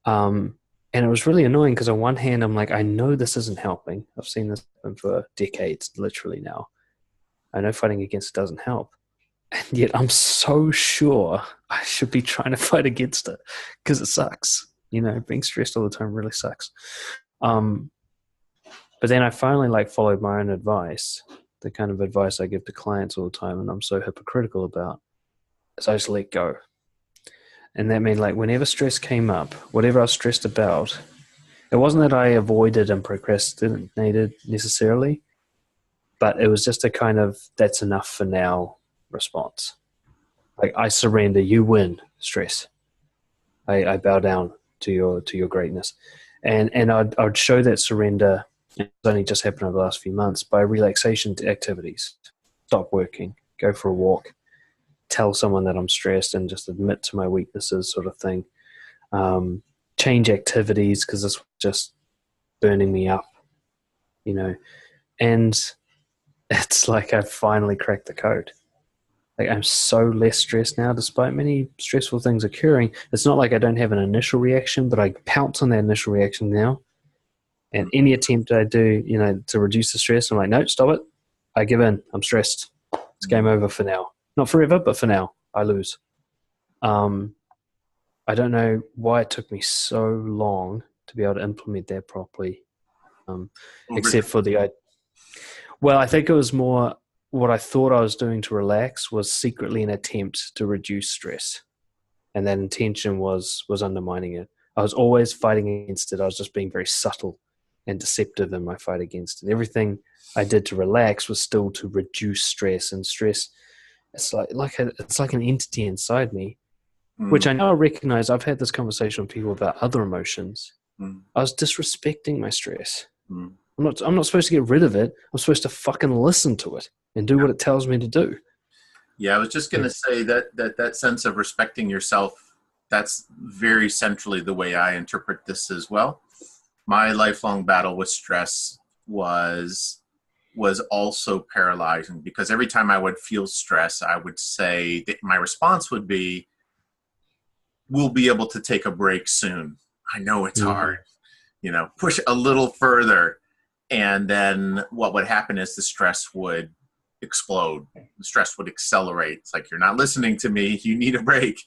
And it was really annoying because on one hand, I'm like, I know this isn't helping. I've seen this happen for decades, literally now. I know fighting against it doesn't help. And yet I'm so sure I should be trying to fight against it because it sucks. You know, being stressed all the time really sucks. But then I finally like followed my own advice, the kind of advice I give to clients all the time and I'm so hypocritical about, is I just let go. And that meant like whenever stress came up, whatever I was stressed about, it wasn't that I avoided and procrastinated necessarily, but it was just a kind of that's enough for now response. Like I surrender, you win, stress. I bow down to your greatness. And I'd show that surrender. It's only just happened over the last few months by relaxation activities. Stop working, go for a walk, tell someone that I'm stressed and just admit to my weaknesses sort of thing. Change activities because this was just burning me up, you know. And it's like I've finally cracked the code. Like I'm so less stressed now despite many stressful things occurring. It's not like I don't have an initial reaction, but I pounce on that initial reaction now. And any attempt I do, you know, to reduce the stress, I'm like, no, stop it. I give in. I'm stressed. It's game over for now. Not forever, but for now, I lose. I don't know why it took me so long to be able to implement that properly, except for well, I think it was more what I thought I was doing to relax was secretly an attempt to reduce stress. And that intention was undermining it. I was always fighting against it. I was just being very subtle and deceptive in my fight against it. Everything I did to relax was still to reduce stress, and stress, it's like an entity inside me, which I now recognize. I've had this conversation with people about other emotions. I was disrespecting my stress. I'm not supposed to get rid of it. I'm supposed to fucking listen to it and do what it tells me to do. Yeah, I was just going to say that sense of respecting yourself, that's very centrally the way I interpret this as well. My lifelong battle with stress was also paralyzing because every time I would feel stress, I would say that my response would be, we'll be able to take a break soon. I know it's hard, you know, push a little further. And then what would happen is the stress would explode. The stress would accelerate. It's like, you're not listening to me. You need a break.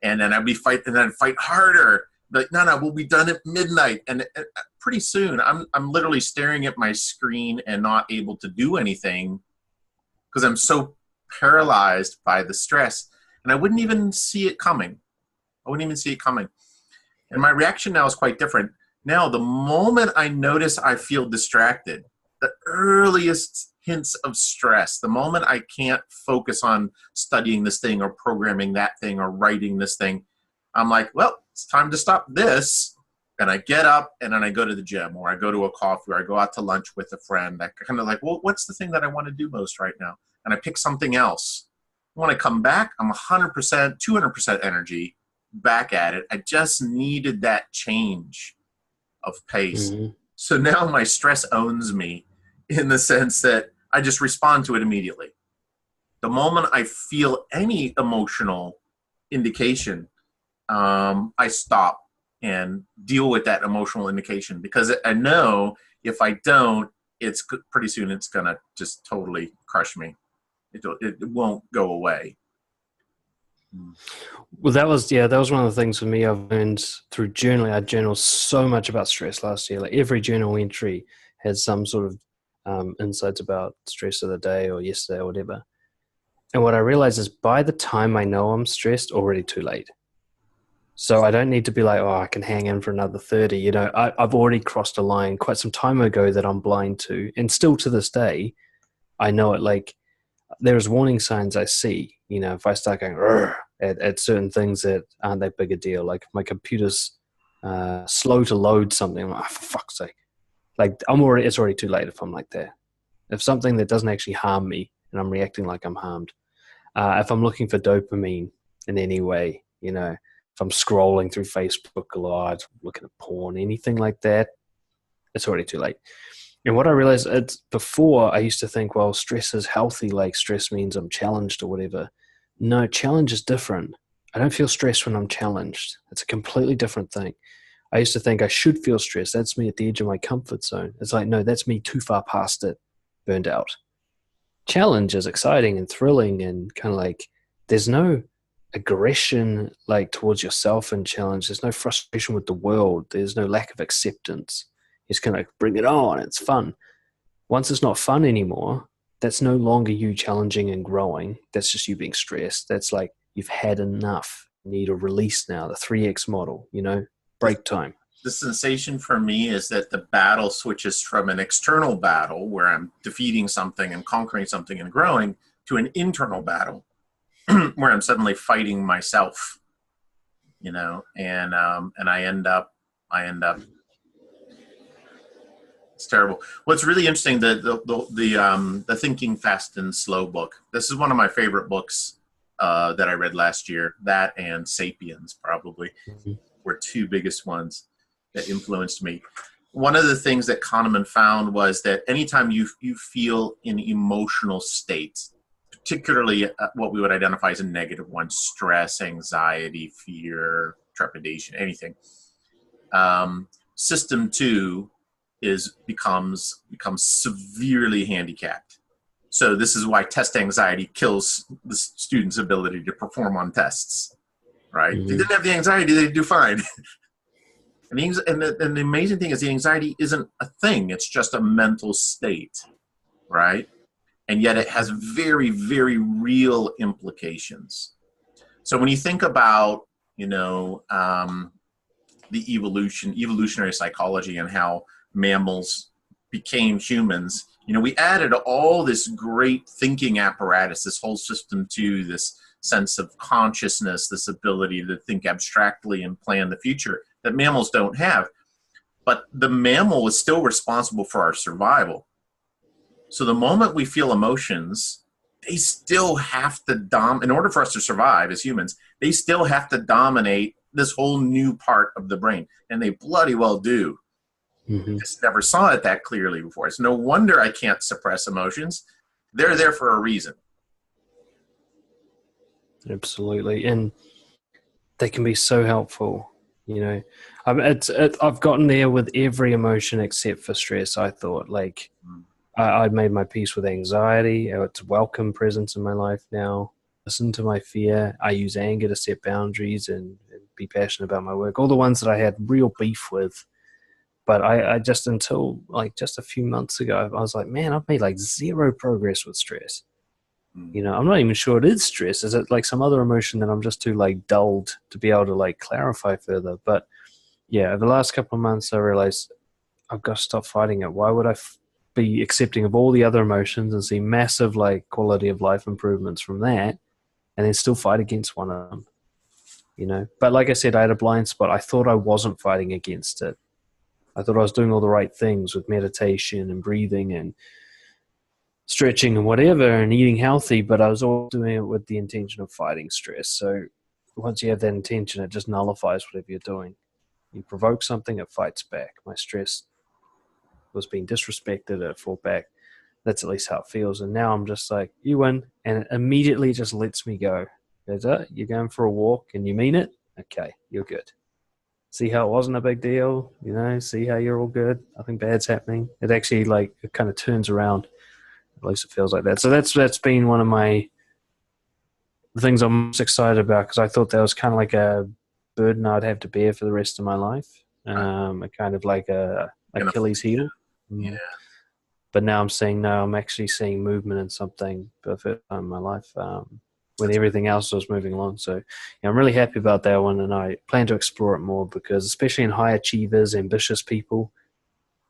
And then I'd fight harder. Like, no, we'll be done at midnight. And pretty soon I'm literally staring at my screen and not able to do anything because I'm so paralyzed by the stress. And I wouldn't even see it coming. And my reaction now is quite different. Now, the moment I notice I feel distracted, the earliest hints of stress, the moment I can't focus on studying this thing or programming that thing or writing this thing, I'm like, well, it's time to stop this And I get up and then I go to the gym, or I go to a coffee, or I go out to lunch with a friend. I kind of like, well, what's the thing that I want to do most right now? And I pick something else. When I come back, I'm 100%, 200% energy back at it. I just needed that change of pace. Mm-hmm. So now my stress owns me in the sense that I just respond to it immediately. The moment I feel any emotional indication, I stop and deal with that emotional indication, because I know if I don't, it's pretty soon it's going to just totally crush me. It won't go away. Well, that was one of the things for me. I've learned through journaling. I journaled so much about stress last year. Like every journal entry has some sort of insights about stress of the day or yesterday or whatever. And what I realize is by the time I know I'm stressed, already too late. So I don't need to be like, oh, I can hang in for another 30. You know, I've already crossed a line quite some time ago that I'm blind to. And still to this day, I know it. Like there's warning signs I see, you know, if I start going at certain things that aren't that big a deal. Like if my computer's slow to load something, I'm like, oh, for fuck's sake. Like it's already too late if I'm like that. If something that doesn't actually harm me and I'm reacting like I'm harmed. If I'm looking for dopamine in any way, you know, if I'm scrolling through Facebook a lot, looking at porn, anything like that, it's already too late. And what I realized, it's before I used to think, well, stress is healthy, like stress means I'm challenged or whatever. No, challenge is different. I don't feel stressed when I'm challenged. It's a completely different thing. I used to think I should feel stressed. That's me at the edge of my comfort zone. It's like, no, that's me too far past it, burned out. Challenge is exciting and thrilling and kind of like there's no aggression like towards yourself in challenge. There's no frustration with the world. There's no lack of acceptance. It's kind of like bring it on. It's fun. Once it's not fun anymore, that's no longer you challenging and growing. That's just you being stressed. That's like you've had enough. You need a release now, the 3X model, you know, break time. The sensation for me is that the battle switches from an external battle where I'm defeating something and conquering something and growing to an internal battle where I'm suddenly fighting myself, you know, and I end up, it's terrible. What's really interesting, the Thinking Fast and Slow book. This is one of my favorite books that I read last year. That and Sapiens probably were two biggest ones that influenced me. One of the things that Kahneman found was that anytime you feel an emotional state, particularly what we would identify as a negative one, stress, anxiety, fear, trepidation, anything, system 2 becomes severely handicapped. So this is why test anxiety kills the student's ability to perform on tests, right? If they didn't have the anxiety, they'd do fine. And the amazing thing is the anxiety isn't a thing. It's just a mental state, right? And yet it has very, very real implications. So when you think about, you know, the evolutionary psychology and how mammals became humans, you know, we added all this great thinking apparatus, this whole system to this sense of consciousness, this ability to think abstractly and plan the future that mammals don't have. But the mammal is still responsible for our survival. So the moment we feel emotions, they still have to in order for us to survive as humans, they still have to dominate this whole new part of the brain. And they bloody well do. Just never saw it that clearly before. It's no wonder I can't suppress emotions. They're there for a reason. Absolutely. And they can be so helpful. You know, I've gotten there with every emotion except for stress. I thought like I'd made my peace with anxiety. It's a welcome presence in my life now. Listen to my fear. I use anger to set boundaries and be passionate about my work. All the ones that I had real beef with. But I just until like just a few months ago, I was like, man, I've made like zero progress with stress. You know, I'm not even sure it is stress. Is it like some other emotion that I'm just too like dulled to be able to like clarify further? But yeah, over the last couple of months, I realized I've got to stop fighting it. Why would I be accepting of all the other emotions and see massive like quality of life improvements from that and then still fight against one of them? you know. But like I said, I had a blind spot. I thought I wasn't fighting against it. I thought I was doing all the right things with meditation and breathing and stretching and whatever and eating healthy, but I was all doing it with the intention of fighting stress. So once you have that intention, it just nullifies whatever you're doing. You provoke something, it fights back. My stress was being disrespected, it fought back. That's at least how it feels. And now I'm just like, you win. And it immediately just lets me go. You're going for a walk and you mean it? Okay, you're good. See how it wasn't a big deal, you know, see how you're all good. Nothing bad's happening. It actually it kind of turns around. At least it feels like that. So that's been one of my things I'm most excited about, because I thought that was kind of like a burden I'd have to bear for the rest of my life. A kind of like a Achilles heel. Yeah. But now I'm seeing, no, I'm actually seeing movement in something perfect in my life when everything else was moving along. So yeah, I'm really happy about that one, and I plan to explore it more, because especially in high achievers, ambitious people,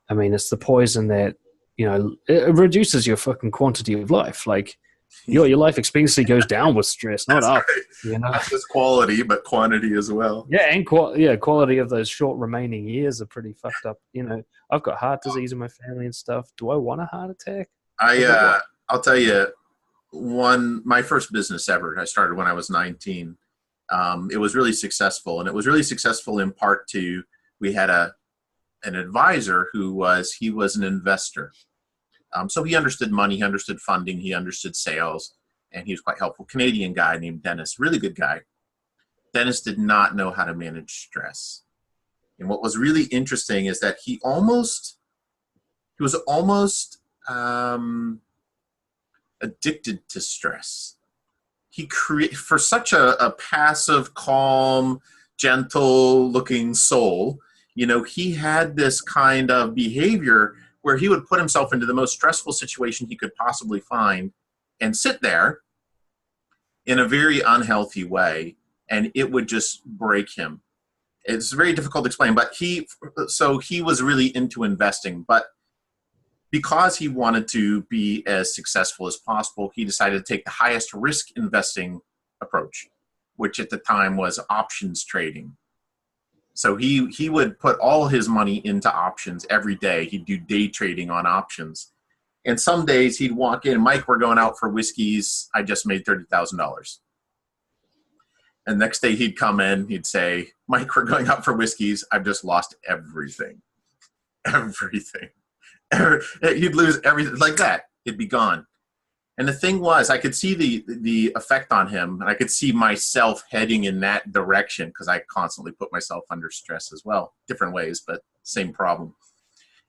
I mean, it's the poison that, you know, it reduces your fucking quantity of life. Like your life expectancy goes down with stress, not up. Right. You know, Not just quality, but quantity as well. yeah, and quality of those short remaining years are pretty fucked up. You know, I've got heart disease in my family and stuff. Do I want a heart attack? I'll tell you, my first business ever, I started when I was 19. It was really successful, and it was really successful in part to, we had an advisor who was an investor. So he understood money, he understood funding, he understood sales, and he was quite helpful. Canadian guy named Dennis, really good guy. Dennis did not know how to manage stress. And what was really interesting is that he was almost addicted to stress. He for such a passive, calm, gentle looking soul, you know, he had this kind of behavior where he would put himself into the most stressful situation he could possibly find and sit there in a very unhealthy way, and it would just break him. It's very difficult to explain, but he was really into investing, but because he wanted to be as successful as possible, he decided to take the highest risk investing approach, which at the time was options trading. So he would put all his money into options every day. He'd do day trading on options. And some days he'd walk in, Mike, we're going out for whiskeys. I just made $30,000. And next day he'd come in, he'd say, Mike, we're going out for whiskeys. I've just lost everything. Everything. He'd lose everything like that. It'd be gone. And the thing was, I could see the effect on him, and I could see myself heading in that direction, because I constantly put myself under stress as well. Different ways, but same problem.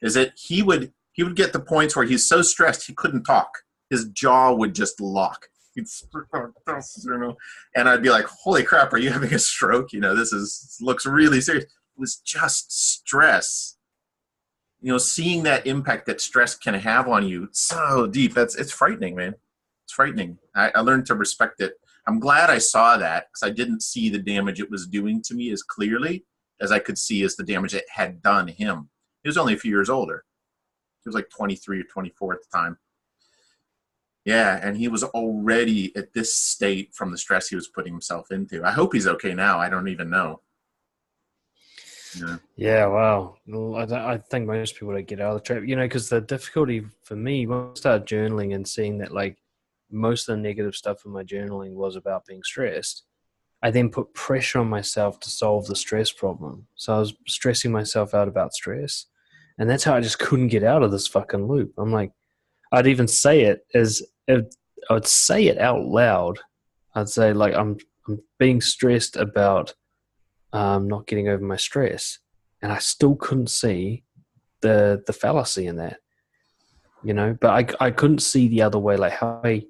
Is that he would get to points where he's so stressed he couldn't talk. His jaw would just lock. He'd, you know, and I'd be like, "Holy crap, are you having a stroke? You know, this looks really serious." It was just stress. You know, seeing that impact that stress can have on you so deep, it's frightening, man. It's frightening. I learned to respect it. I'm glad I saw that, because I didn't see the damage it was doing to me as clearly as I could see as the damage it had done him. He was only a few years older. He was like 23 or 24 at the time. Yeah, and he was already at this state from the stress he was putting himself into. I hope he's okay now. I don't even know. Yeah, wow. Well, I think most people don't get out of the trap, you know, because the difficulty for me, when I started journaling and seeing that, like, most of the negative stuff in my journaling was about being stressed, I then put pressure on myself to solve the stress problem. So I was stressing myself out about stress, and that's how I just couldn't get out of this fucking loop. I'm like, I'd even say it I would say it out loud. I'd say, like, I'm being stressed about not getting over my stress, and I still couldn't see the fallacy in that, you know. But I couldn't see the other way, like how I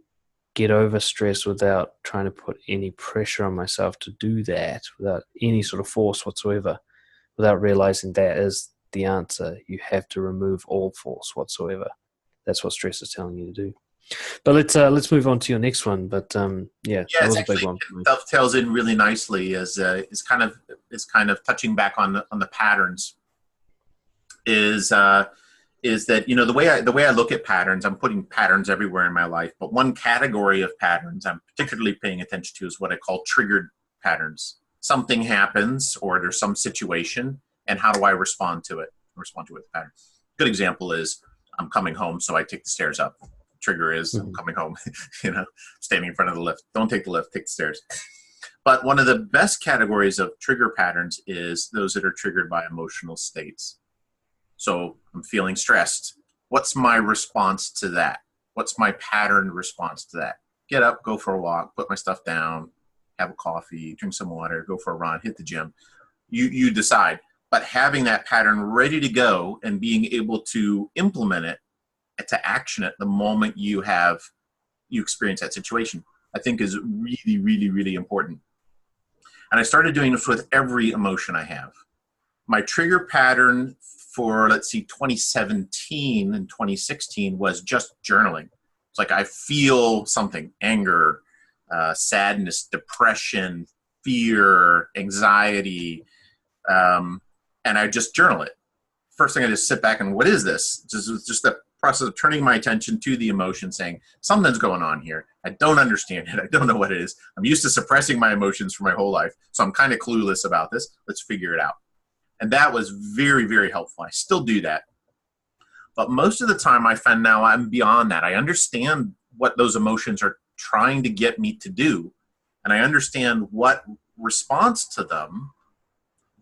get over stress without trying to put any pressure on myself to do that, without any sort of force whatsoever, without realizing that is the answer. You have to remove all force whatsoever. That's what stress is telling you to do. But let's move on to your next one. But yeah, that was a big one. Dovetails in really nicely as is kind of touching back on the patterns. Is that, you know, the way I look at patterns, I'm putting patterns everywhere in my life, but one category of patterns I'm particularly paying attention to is what I call triggered patterns. something happens or there's some situation, and how do I respond to it? Respond to it with a pattern. Good example is I'm coming home, so I take the stairs up. Trigger is I'm coming home, standing in front of the lift. Don't take the lift, take the stairs. But one of the best categories of trigger patterns is those that are triggered by emotional states. So I'm feeling stressed. What's my response to that? What's my pattern response to that? Get up, go for a walk, put my stuff down, have a coffee, drink some water, go for a run, hit the gym. You decide. But having that pattern ready to go and being able to implement it, to action it the moment you experience that situation, I think is really, really, really important. And I started doing this with every emotion I have. My trigger pattern for, let's see, 2017 and 2016 was just journaling. It's like I feel something, anger, sadness, depression, fear, anxiety, and I just journal it. First thing, I just sit back and, what is this? Just the process of turning my attention to the emotion, saying, something's going on here. I don't understand it. I don't know what it is. I'm used to suppressing my emotions for my whole life, so I'm kind of clueless about this. Let's figure it out. And that was very, very helpful. I still do that. But most of the time I find now I'm beyond that. I understand what those emotions are trying to get me to do. And I understand what response to them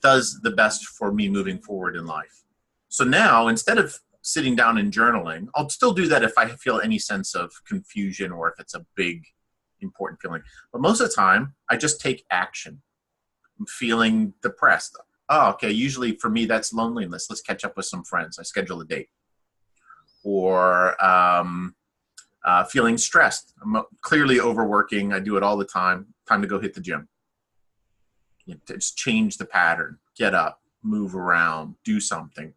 does the best for me moving forward in life. So now, instead of sitting down and journaling, I'll still do that if I feel any sense of confusion or if it's a big, important feeling. But most of the time, I just take action. I'm feeling depressed. Oh, okay, usually for me, that's loneliness. Let's catch up with some friends. I schedule a date. Or feeling stressed. I'm clearly overworking. I do it all the time. Time to go hit the gym. Just change the pattern. Get up, move around, do something.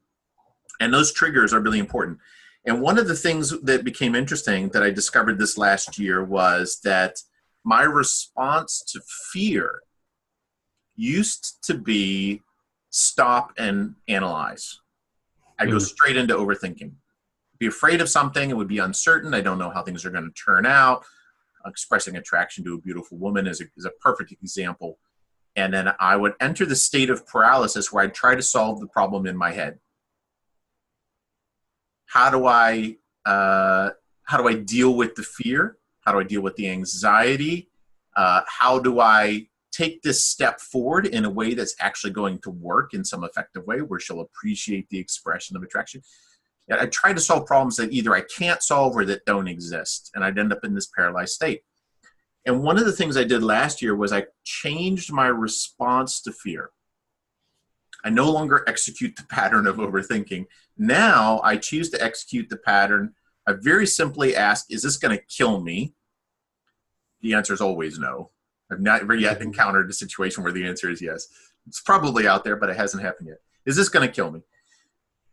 And those triggers are really important. And one of the things that became interesting that I discovered this last year was that my response to fear used to be stop and analyze. I go straight into overthinking. Be afraid of something, it would be uncertain. I don't know how things are going to turn out. Expressing attraction to a beautiful woman is a perfect example. And then I would enter the state of paralysis where I'd try to solve the problem in my head. How do I deal with the fear? How do I deal with the anxiety? How do I take this step forward in a way that's actually going to work in some effective way where she'll appreciate the expression of attraction? I try to solve problems that either I can't solve or that don't exist, and I'd end up in this paralyzed state. And one of the things I did last year was I changed my response to fear. I no longer execute the pattern of overthinking. Now I choose to execute the pattern. I very simply ask, is this going to kill me? The answer is always no. I've never yet encountered a situation where the answer is yes. It's probably out there, but it hasn't happened yet. Is this going to kill me?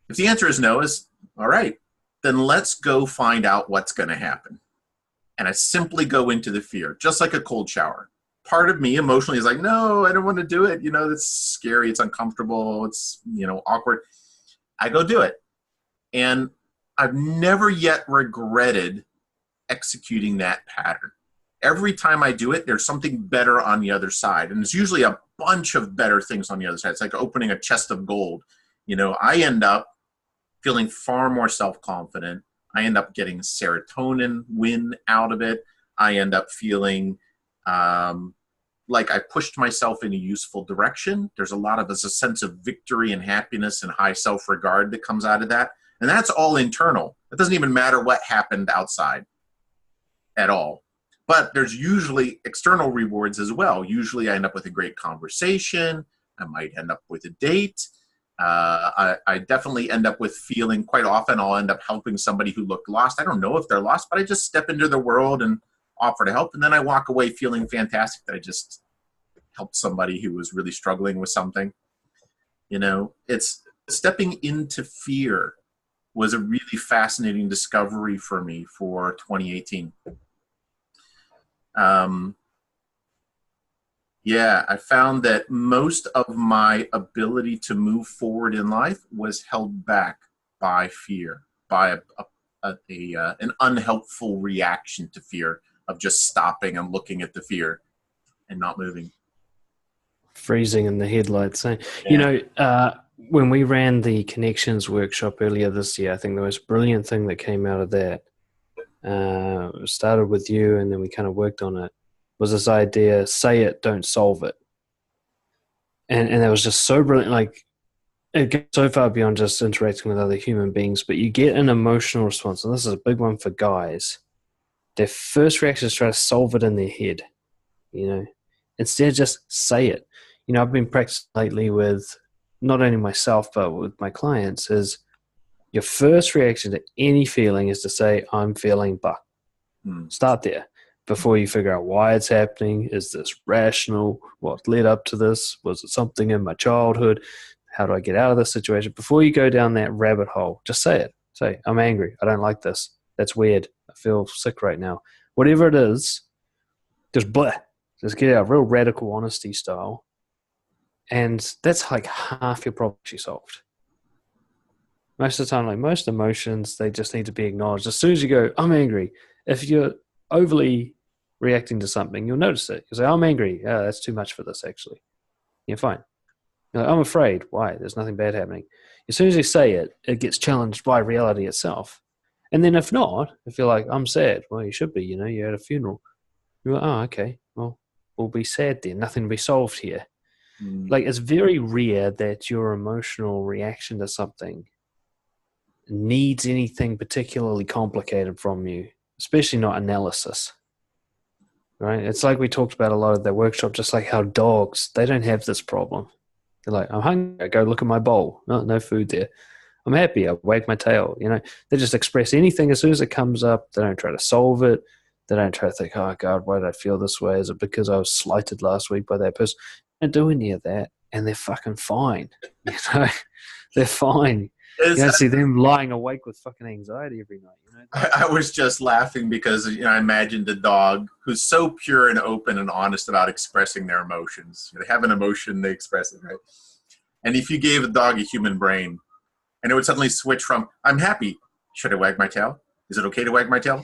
If the answer is no, is all right, then let's go find out what's going to happen. And I simply go into the fear, just like a cold shower. Part of me emotionally is like, no, I don't want to do it. It's scary. It's uncomfortable. It's, awkward. I go do it. And I've never yet regretted executing that pattern. Every time I do it, there's something better on the other side. And there's usually a bunch of better things on the other side. It's like opening a chest of gold. I end up feeling far more self-confident. I end up getting serotonin win out of it. I end up feeling like I pushed myself in a useful direction. There's a sense of victory and happiness and high self-regard that comes out of that. And that's all internal. It doesn't even matter what happened outside at all. But there's usually external rewards as well. Usually I end up with a great conversation. I might end up with a date. I definitely end up with feeling, quite often I'll end up helping somebody who looked lost. I don't know if they're lost, but I just step into their world and offer to help. And then I walk away feeling fantastic that I just helped somebody who was really struggling with something. It's stepping into fear was a really fascinating discovery for me for 2018. I found that most of my ability to move forward in life was held back by fear, by an unhelpful reaction to fear of just stopping and looking at the fear and not moving. freezing in the headlights. Eh? You Yeah. know, when we ran the connections workshop earlier this year, I think the most brilliant thing that came out of that started with you, and then we kind of worked on it. Was this idea: say it, don't solve it, and that was just so brilliant. Like it goes so far beyond just interacting with other human beings, but you get an emotional response, and this is a big one for guys. Their first reaction is try to solve it in their head, you know, instead just say it. You know, I've been practicing lately with not only myself but with my clients is your first reaction to any feeling is to say, I'm feeling buck. Mm. Start there before you figure out why it's happening. Is this rational? What led up to this? Was it something in my childhood? How do I get out of this situation? Before you go down that rabbit hole, just say it. Say, I'm angry. I don't like this. That's weird. I feel sick right now. Whatever it is, just blah. Just get out real radical honesty style. And that's like half your problem actually solved. Most of the time, like most emotions, they just need to be acknowledged. As soon as you go, I'm angry, if you're overly reacting to something, you'll notice it. You'll say, I'm angry. Yeah, that's too much for this, actually. You're fine. You're like, I'm afraid. Why? There's nothing bad happening. As soon as you say it, it gets challenged by reality itself. And then if not, if you're like, I'm sad, well, you should be, you know, you're at a funeral. You're like, oh, okay, well, we'll be sad then. Nothing will be solved here. Like, it's very rare that your emotional reaction to something needs anything particularly complicated from you, especially not analysis. Right? It's like we talked about a lot of that workshop, just like how dogs, they don't have this problem. They're like, I'm hungry, I go look at my bowl. No food there. I'm happy, I wag my tail. You know, they just express anything as soon as it comes up. They don't try to solve it. They don't try to think, oh God, why did I feel this way? Is it because I was slighted last week by that person? They don't do any of that, and they're fucking fine. You know, they're fine. You It's, don't see them lying awake with fucking anxiety every night. You know, I was just laughing because I imagined a dog who's so pure and open and honest about expressing their emotions. They have an emotion, they express it, right? And if you gave a dog a human brain, and it would suddenly switch from "I'm happy, should I wag my tail? Is it okay to wag my tail?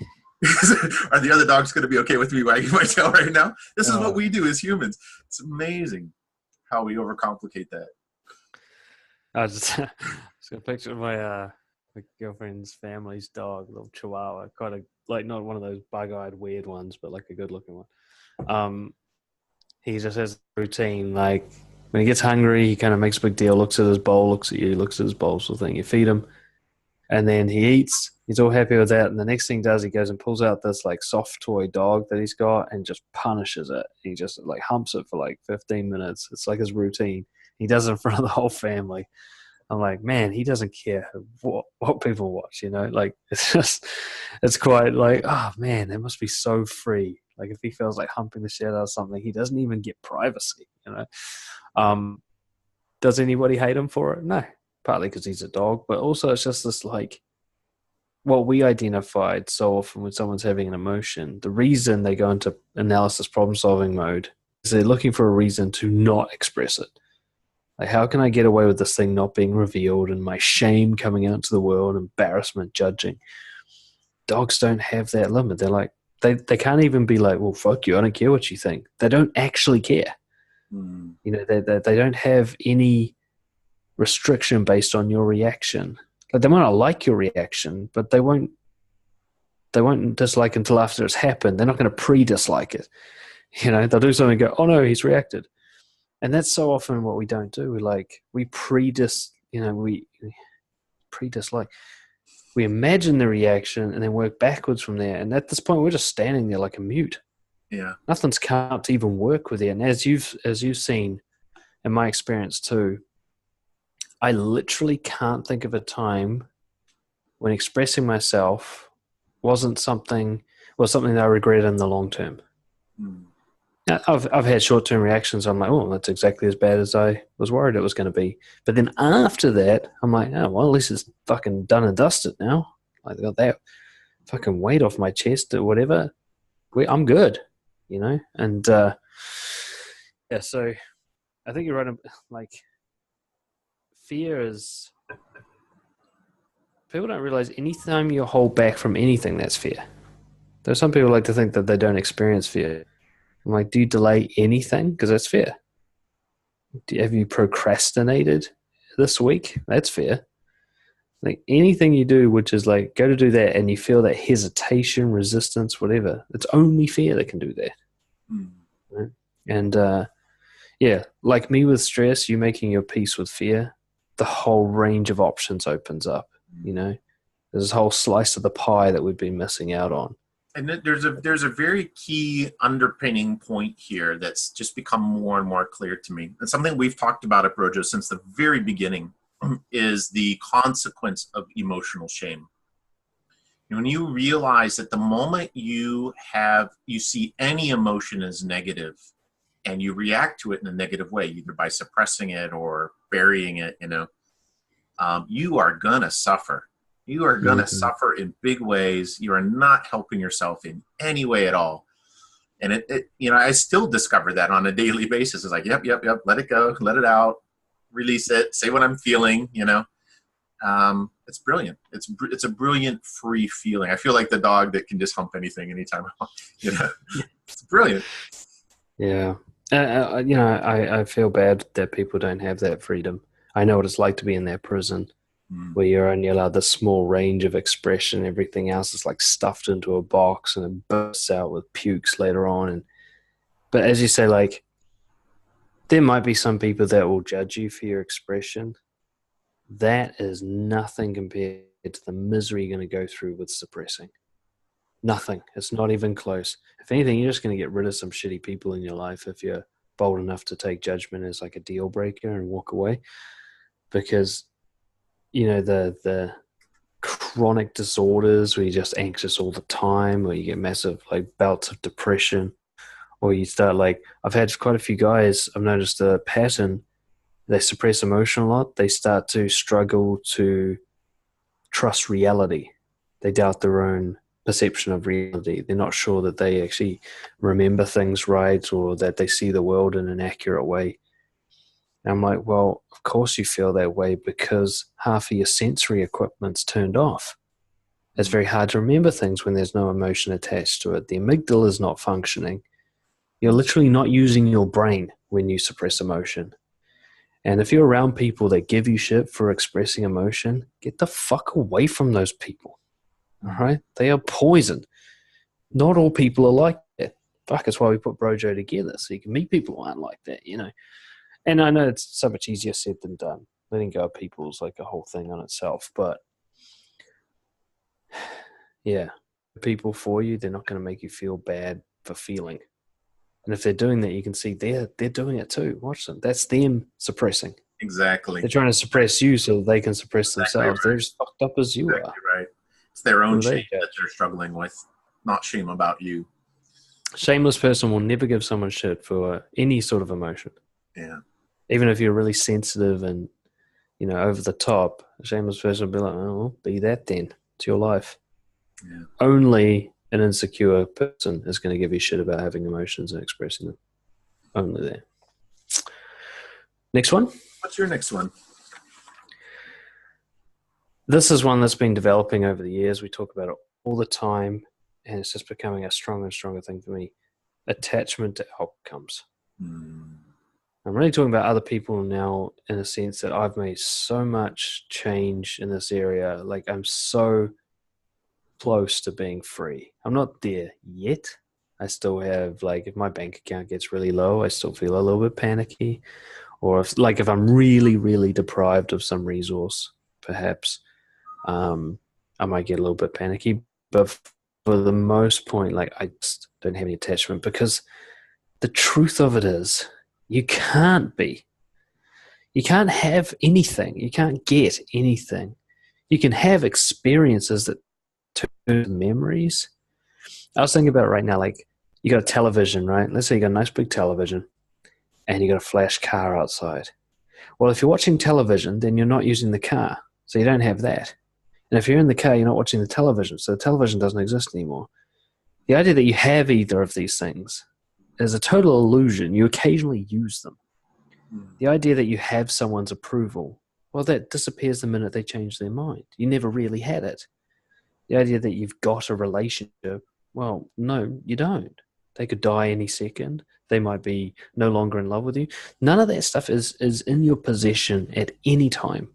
Are the other dogs going to be okay with me wagging my tail right now?" This is what we do as humans. It's amazing how we overcomplicate that. I was just, just gonna picture my girlfriend's family's dog, little Chihuahua, kind of like not one of those bug-eyed weird ones, but like a good-looking one. He just has a routine. Like when he gets hungry, he kind of makes a big deal, looks at his bowl, looks at you, looks at his bowl, sort of thing. You feed him, and then he eats. He's all happy with that. And the next thing he does, he goes and pulls out this like soft toy dog that he's got and just punishes it. He just like humps it for like 15 minutes. It's like his routine. He does it in front of the whole family. I'm like, man, he doesn't care what people watch, you know? Like, it's just, it's quite like, oh man, that must be so free. Like, if he feels like humping the shit out of something, he doesn't even get privacy, you know? Does anybody hate him for it? No, partly because he's a dog, but also it's just this like, what we identified so often when someone's having an emotion, the reason they go into analysis problem solving mode is they're looking for a reason to not express it. Like, how can I get away with this thing not being revealed and my shame coming out to the world, embarrassment, judging? Dogs don't have that limit. They're like, they can't even be like, well, fuck you, I don't care what you think. They don't actually care. You know, they don't have any restriction based on your reaction. Like, they might not like your reaction, but they won't dislike until after it's happened. They're not going to pre-dislike it. You know, they'll do something and go, oh no, he's reacted. And that's so often what we don't do. We pre-dislike. We imagine the reaction and then work backwards from there. And at this point, we're just standing there like a mute. Yeah. Nothing's come to even work with it. And as you've seen in my experience too, I literally can't think of a time when expressing myself wasn't something that I regretted in the long term. Now, I've had short-term reactions. I'm like, oh, that's exactly as bad as I was worried it was going to be. But then after that, I'm like, oh, well, at least it's fucking done and dusted now. I got that fucking weight off my chest or whatever. I'm good, you know? And, yeah, so I think you're right. Like, fear is... People don't realize anytime you hold back from anything, that's fear. There's some people like to think that they don't experience fear. I'm like, do you delay anything? Because that's fear. Have you procrastinated this week? That's fair. Like anything you do, which is like go to do that and you feel that hesitation, resistance, whatever, it's only fear that can do that. Mm. Right? And yeah, like me with stress, you making your peace with fear, the whole range of options opens up. You know, there's this whole slice of the pie that we've been missing out on. And there's a very key underpinning point here that's just become more and more clear to me. And something we've talked about at Brojo since the very beginning is the consequence of emotional shame. When you realize that the moment you see any emotion as negative and you react to it in a negative way, either by suppressing it or burying it, you are gonna suffer. You are gonna suffer in big ways. You are not helping yourself in any way at all. And I still discover that on a daily basis. It's like, yep, let it go, let it out, release it, say what I'm feeling. It's brilliant. It's a brilliant, free feeling. I feel like the dog that can just hump anything anytime I want. It's brilliant. Yeah. I feel bad that people don't have that freedom. I know what it's like to be in that prison where you're only allowed this small range of expression. Everything else is like stuffed into a box and it bursts out with pukes later on. But as you say, like, there might be some people that will judge you for your expression. That is nothing compared to the misery you're going to go through with suppressing. Nothing. It's not even close. If anything, you're just going to get rid of some shitty people in your life if you're bold enough to take judgment as like a deal breaker and walk away. Because, the chronic disorders where you're just anxious all the time, or you get massive like bouts of depression, or you start like, I've had quite a few guys, I've noticed a pattern. They suppress emotion a lot. They start to struggle to trust reality. They doubt their own perception of reality. They're not sure that they actually remember things right or that they see the world in an accurate way. And I'm like, well, of course you feel that way because half of your sensory equipment's turned off. It's very hard to remember things when there's no emotion attached to it. The amygdala is not functioning. You're literally not using your brain when you suppress emotion. And if you're around people that give you shit for expressing emotion, get the fuck away from those people. All right? They are poison. Not all people are like that. Fuck, that's why we put Brojo together, so you can meet people who aren't like that, And I know it's so much easier said than done. Letting go of people is like a whole thing on itself. But, yeah, people for you, they're not going to make you feel bad for feeling. And if they're doing that, you can see they're doing it too. Watch them. That's them suppressing. Exactly. They're trying to suppress you so they can suppress themselves. Right. They're as fucked up as you are. Right. It's their own shame that they're struggling with, not shame about you. Shameless person will never give someone shit for any sort of emotion. Yeah. Even if you're really sensitive and, over the top, a shameless person will be like, oh, well, be that then. It's your life. Yeah. Only an insecure person is going to give you shit about having emotions and expressing them. Only there. Next one. What's your next one? This is one that's been developing over the years. We talk about it all the time, and it's just becoming a stronger and stronger thing for me. Attachment to outcomes. I'm really talking about other people now in a sense that I've made so much change in this area. Like, I'm so close to being free. I'm not there yet. I still have, like, if my bank account gets really low, I still feel a little bit panicky. Or if I'm really, really deprived of some resource, perhaps, I might get a little bit panicky. But for the most point, like, I just don't have any attachment because the truth of it is you can't be. You can't have anything. You can't get anything. You can have experiences that turn memories. I was thinking about it right now, like, you got a television, right? Let's say you got a nice big television and you got a flash car outside. Well, if you're watching television, then you're not using the car. So you don't have that. And if you're in the car, you're not watching the television. So the television doesn't exist anymore. The idea that you have either of these things is a total illusion. You occasionally use them. The idea that you have someone's approval, well, that disappears the minute they change their mind. You never really had it. The idea that you've got a relationship, well, no, you don't. They could die any second. They might be no longer in love with you. None of that stuff is in your possession at any time.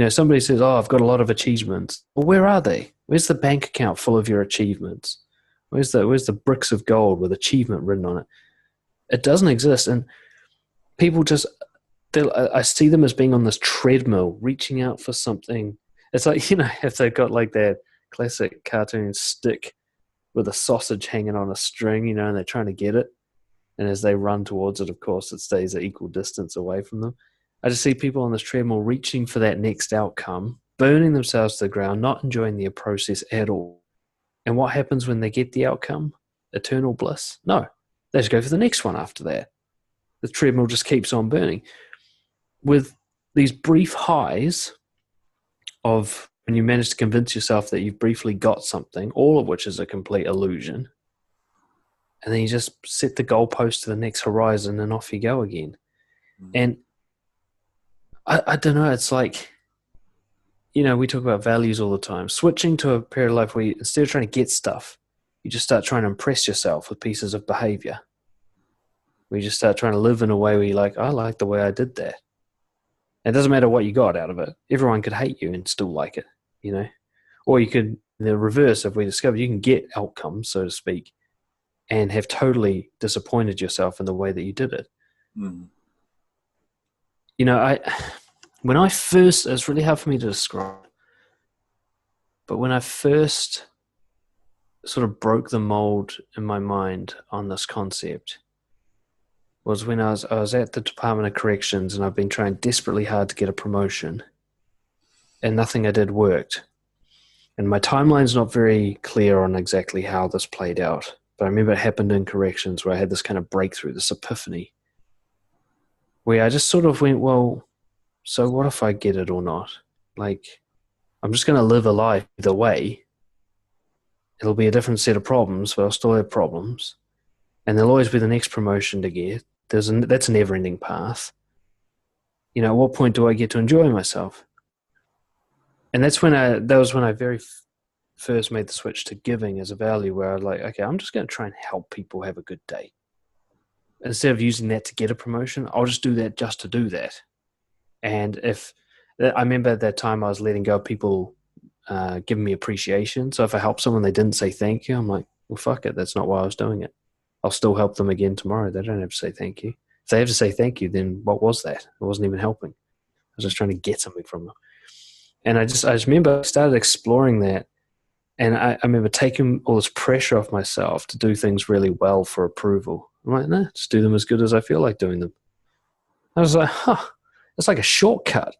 Somebody says, "Oh, I've got a lot of achievements." Well, where are they? Where's the bank account full of your achievements? Where's the bricks of gold with achievement written on it? It doesn't exist. And people just, I see them as being on this treadmill, reaching out for something. It's like, if they've got like that classic cartoon stick with a sausage hanging on a string, and they're trying to get it. And as they run towards it, of course, it stays at equal distance away from them. I just see people on this treadmill reaching for that next outcome, burning themselves to the ground, not enjoying the process at all. And what happens when they get the outcome? Eternal bliss? No. They just go for the next one after that. The treadmill just keeps on burning. With these brief highs of when you manage to convince yourself that you've briefly got something, all of which is a complete illusion, and then you just set the goalpost to the next horizon and off you go again. And I don't know, it's like, we talk about values all the time. Switching to a period of life where instead of trying to get stuff, you just start trying to impress yourself with pieces of behavior. Where you just start trying to live in a way where you're like, I like the way I did that. It doesn't matter what you got out of it. Everyone could hate you and still like it, Or you could, the reverse, if we discovered you can get outcomes, so to speak, and have totally disappointed yourself in the way that you did it. When I first, it's really hard for me to describe, but when I first sort of broke the mold in my mind on this concept was when I was at the Department of Corrections, and I've been trying desperately hard to get a promotion, and nothing I did worked. And my timeline's not very clear on exactly how this played out, but I remember it happened in corrections where I had this kind of breakthrough, this epiphany, where I just sort of went, well, so what if I get it or not? Like, I'm just going to live a life either way. It'll be a different set of problems, but I'll still have problems. And there'll always be the next promotion to get. That's a never-ending path. At what point do I get to enjoy myself? And that was when I very first made the switch to giving as a value, where I was like, okay, I'm just going to try and help people have a good day. Instead of using that to get a promotion, I'll just do that just to do that. And I remember at that time I was letting go of people giving me appreciation. So if I help someone, they didn't say thank you, I'm like, well, fuck it. That's not why I was doing it. I'll still help them again tomorrow. They don't have to say thank you. If they have to say thank you, then what was that? It wasn't even helping. I was just trying to get something from them. And I just remember I started exploring that. And I remember taking all this pressure off myself to do things really well for approval. I'm like, nah, just do them as good as I feel like doing them. I was like, it's like a shortcut.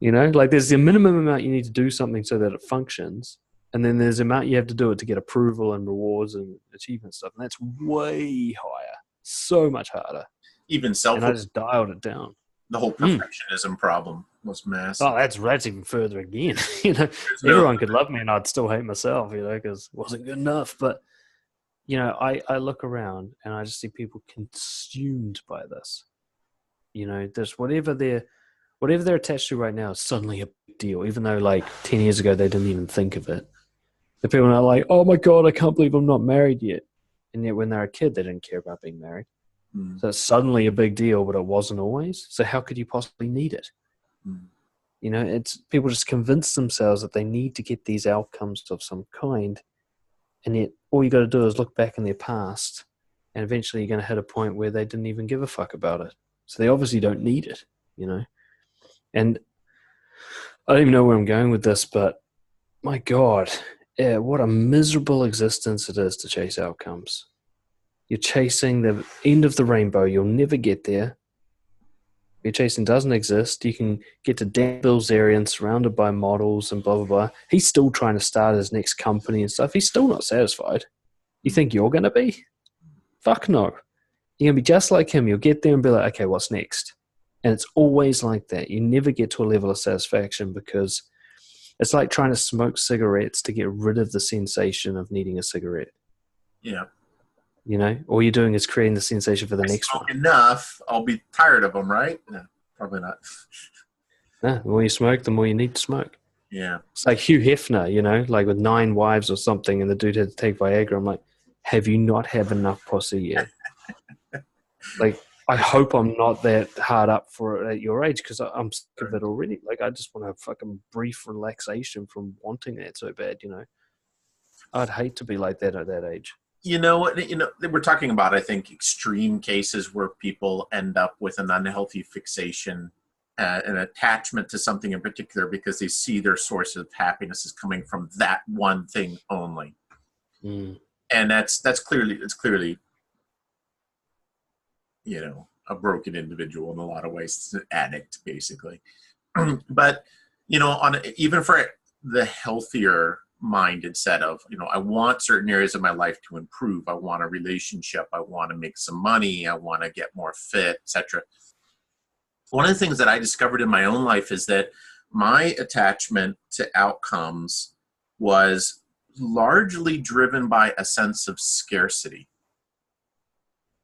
Like there's the minimum amount you need to do something so that it functions. And then there's the amount you have to do it to get approval and rewards and achievement stuff. And that's way higher, so much harder. Even and I just dialed it down. The whole perfectionism problem was massive. Oh, that's even further again. Everyone could love me and I'd still hate myself, because it wasn't good enough. But, I look around and I just see people consumed by this. There's whatever they're attached to right now is suddenly a big deal, even though like 10 years ago they didn't even think of it. The people are like, oh my God, I can't believe I'm not married yet. And yet when they're a kid, they didn't care about being married. So it's suddenly a big deal, but it wasn't always. So how could you possibly need it? It's people just convince themselves that they need to get these outcomes of some kind. And yet all you got to do is look back in their past, and eventually you're going to hit a point where they didn't even give a fuck about it. So they obviously don't need it, And I don't even know where I'm going with this, but my God, what a miserable existence it is to chase outcomes. You're chasing the end of the rainbow. You'll never get there. You're chasing doesn't exist. You can get to Dan Bilzerian surrounded by models and blah, blah, blah. He's still trying to start his next company and stuff. He's still not satisfied. You think you're going to be? Fuck no. You're going to be just like him. You'll get there and be like, okay, what's next? And it's always like that. You never get to a level of satisfaction because it's like trying to smoke cigarettes to get rid of the sensation of needing a cigarette. Yeah. All you're doing is creating the sensation for the next one. Enough, I'll be tired of them, right? No, probably not. No, the more you smoke, the more you need to smoke. Yeah. It's like Hugh Hefner, like with 9 wives or something, and the dude had to take Viagra. I'm like, have you not had enough pussy yet? Like, I hope I'm not that hard up for it at your age, because I'm sick of it already. Like, I just want a fucking brief relaxation from wanting that so bad, you know? I'd hate to be like that at that age. We're talking about, I think, extreme cases where people end up with an unhealthy fixation, an attachment to something in particular because they see their source of happiness is coming from that one thing only. Mm. And it's clearly, a broken individual in a lot of ways. It's an addict, basically. But, even for the healthier minded set of, I want certain areas of my life to improve. I want a relationship. I want to make some money. I want to get more fit, etc. One of the things that I discovered in my own life is that my attachment to outcomes was largely driven by a sense of scarcity.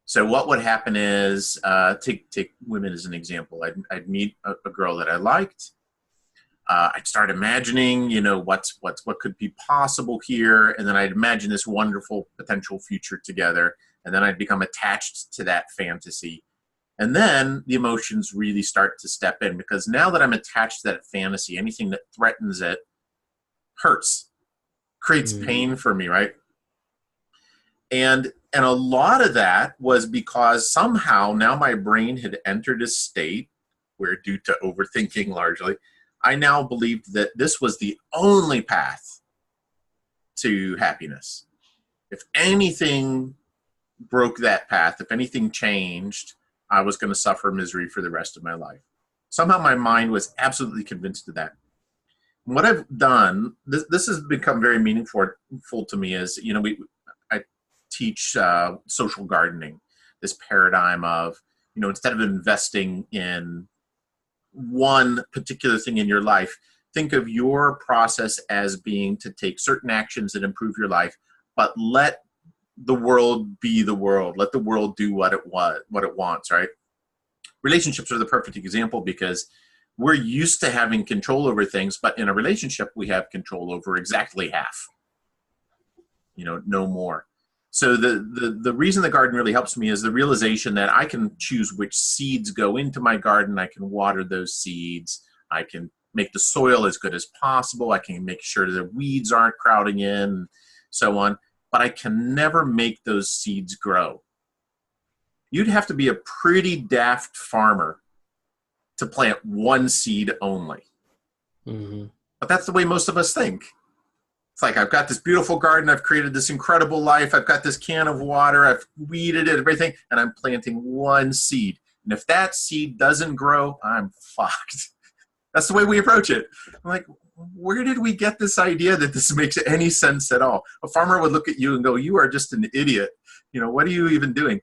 So what would happen is, take women as an example. I'd meet a girl that I liked. I'd start imagining, what could be possible here, and then I'd imagine this wonderful potential future together, and then I'd become attached to that fantasy. And then the emotions really start to step in, because now that I'm attached to that fantasy, anything that threatens it hurts, creates pain for me, right? And a lot of that was because somehow now my brain had entered a state where, due to overthinking largely, I now believed that this was the only path to happiness. If anything broke that path, if anything changed, I was going to suffer misery for the rest of my life. Somehow my mind was absolutely convinced of that. And what I've done, this has become very meaningful to me, is, I teach social gardening, this paradigm of, instead of investing in one particular thing in your life, think of your process as being to take certain actions that improve your life, but let the world be the world. Let the world do what it wants, right? Relationships are the perfect example, because we're used to having control over things, but in a relationship, we have control over exactly half, no more. So the reason the garden really helps me is the realization that I can choose which seeds go into my garden. I can water those seeds. I can make the soil as good as possible. I can make sure the weeds aren't crowding in, and so on. But I can never make those seeds grow. You'd have to be a pretty daft farmer to plant one seed only. Mm-hmm. But that's the way most of us think. It's like, I've got this beautiful garden. I've created this incredible life. I've got this can of water. I've weeded it, everything, and I'm planting one seed. And if that seed doesn't grow, I'm fucked. That's the way we approach it. I'm like, where did we get this idea that this makes any sense at all? A farmer would look at you and go, you are just an idiot. What are you even doing?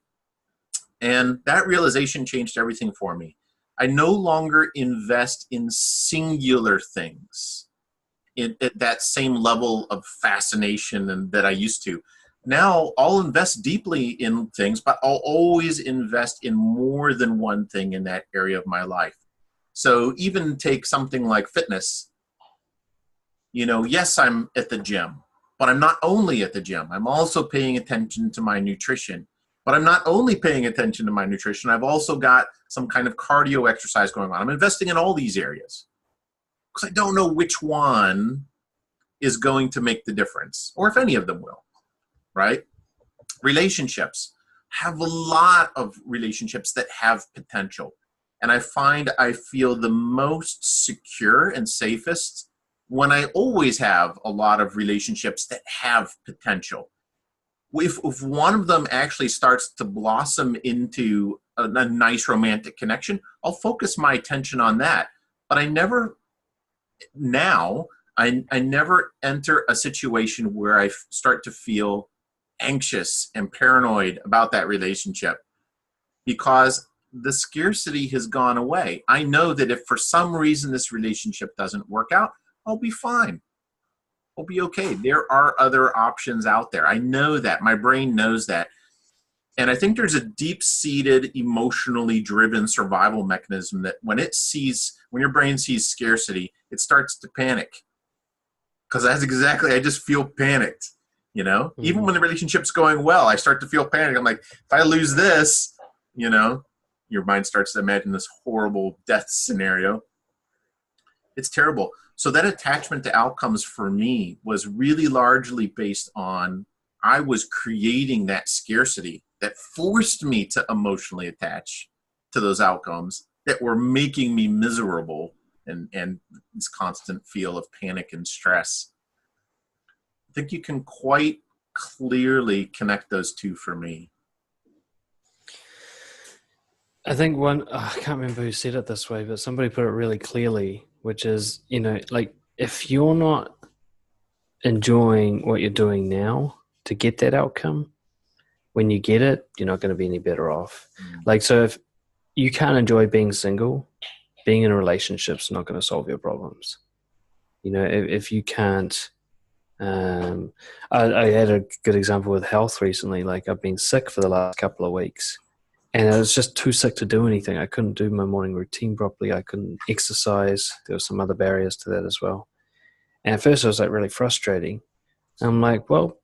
And that realization changed everything for me. I no longer invest in singular things at that same level of fascination that I used to. Now I'll invest deeply in things, but I'll always invest in more than one thing in that area of my life. So even take something like fitness. Yes, I'm at the gym, but I'm not only at the gym. I'm also paying attention to my nutrition. But I'm not only paying attention to my nutrition, I've also got some kind of cardio exercise going on. I'm investing in all these areas because I don't know which one is going to make the difference, or if any of them will, right? Relationships. Have a lot of relationships that have potential. And I feel the most secure and safest when I always have a lot of relationships that have potential. If one of them actually starts to blossom into a nice romantic connection, I'll focus my attention on that. But I never enter a situation where I start to feel anxious and paranoid about that relationship, because the scarcity has gone away. I know that if for some reason this relationship doesn't work out, I'll be fine. I'll be okay. There are other options out there. I know that. My brain knows that. And I think there's a deep-seated, emotionally driven survival mechanism that when your brain sees scarcity, it starts to panic. Because I just feel panicked. You know, even Mm. when the relationship's going well, I start to feel panic. I'm like, if I lose this, you know, your mind starts to imagine this horrible death scenario. It's terrible. So that attachment to outcomes for me was really largely based on I was creating that scarcity that forced me to emotionally attach to those outcomes that were making me miserable, and this constant feel of panic and stress. I think you can quite clearly connect those two for me. I think I can't remember who said it this way, but somebody put it really clearly, which is, like if you're not enjoying what you're doing now to get that outcome, when you get it, you're not going to be any better off. Mm. Like, so if you can't enjoy being single, being in a relationship's not going to solve your problems. If you can't, I had a good example with health recently. Like, I've been sick for the last couple of weeks, and I was just too sick to do anything. I couldn't do my morning routine properly. I couldn't exercise. There were some other barriers to that as well. And at first, it was like really frustrating. And I'm like, well,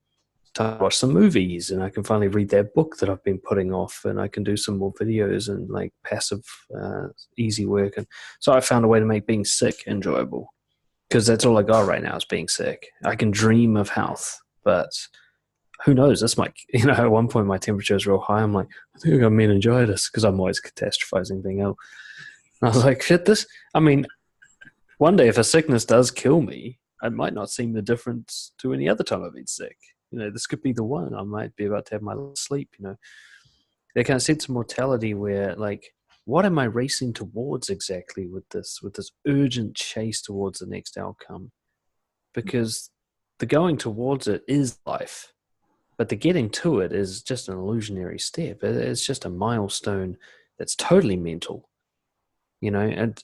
time to watch some movies, and I can finally read that book that I've been putting off, and I can do some more videos and like passive, easy work. And so I found a way to make being sick enjoyable, because that's all I got right now is being sick. I can dream of health, but who knows? This might, at one point my temperature is real high. I'm like, I think I got meningitis, because I'm always catastrophizing being ill. And I was like, shit, I mean, one day if a sickness does kill me, I might not seem the difference to any other time I've been sick. This could be the one. I might be about to have my sleep, There kind of sense of mortality where, like, what am I racing towards exactly with this urgent chase towards the next outcome? Because the going towards it is life, but the getting to it is just an illusionary step. It's just a milestone that's totally mental, and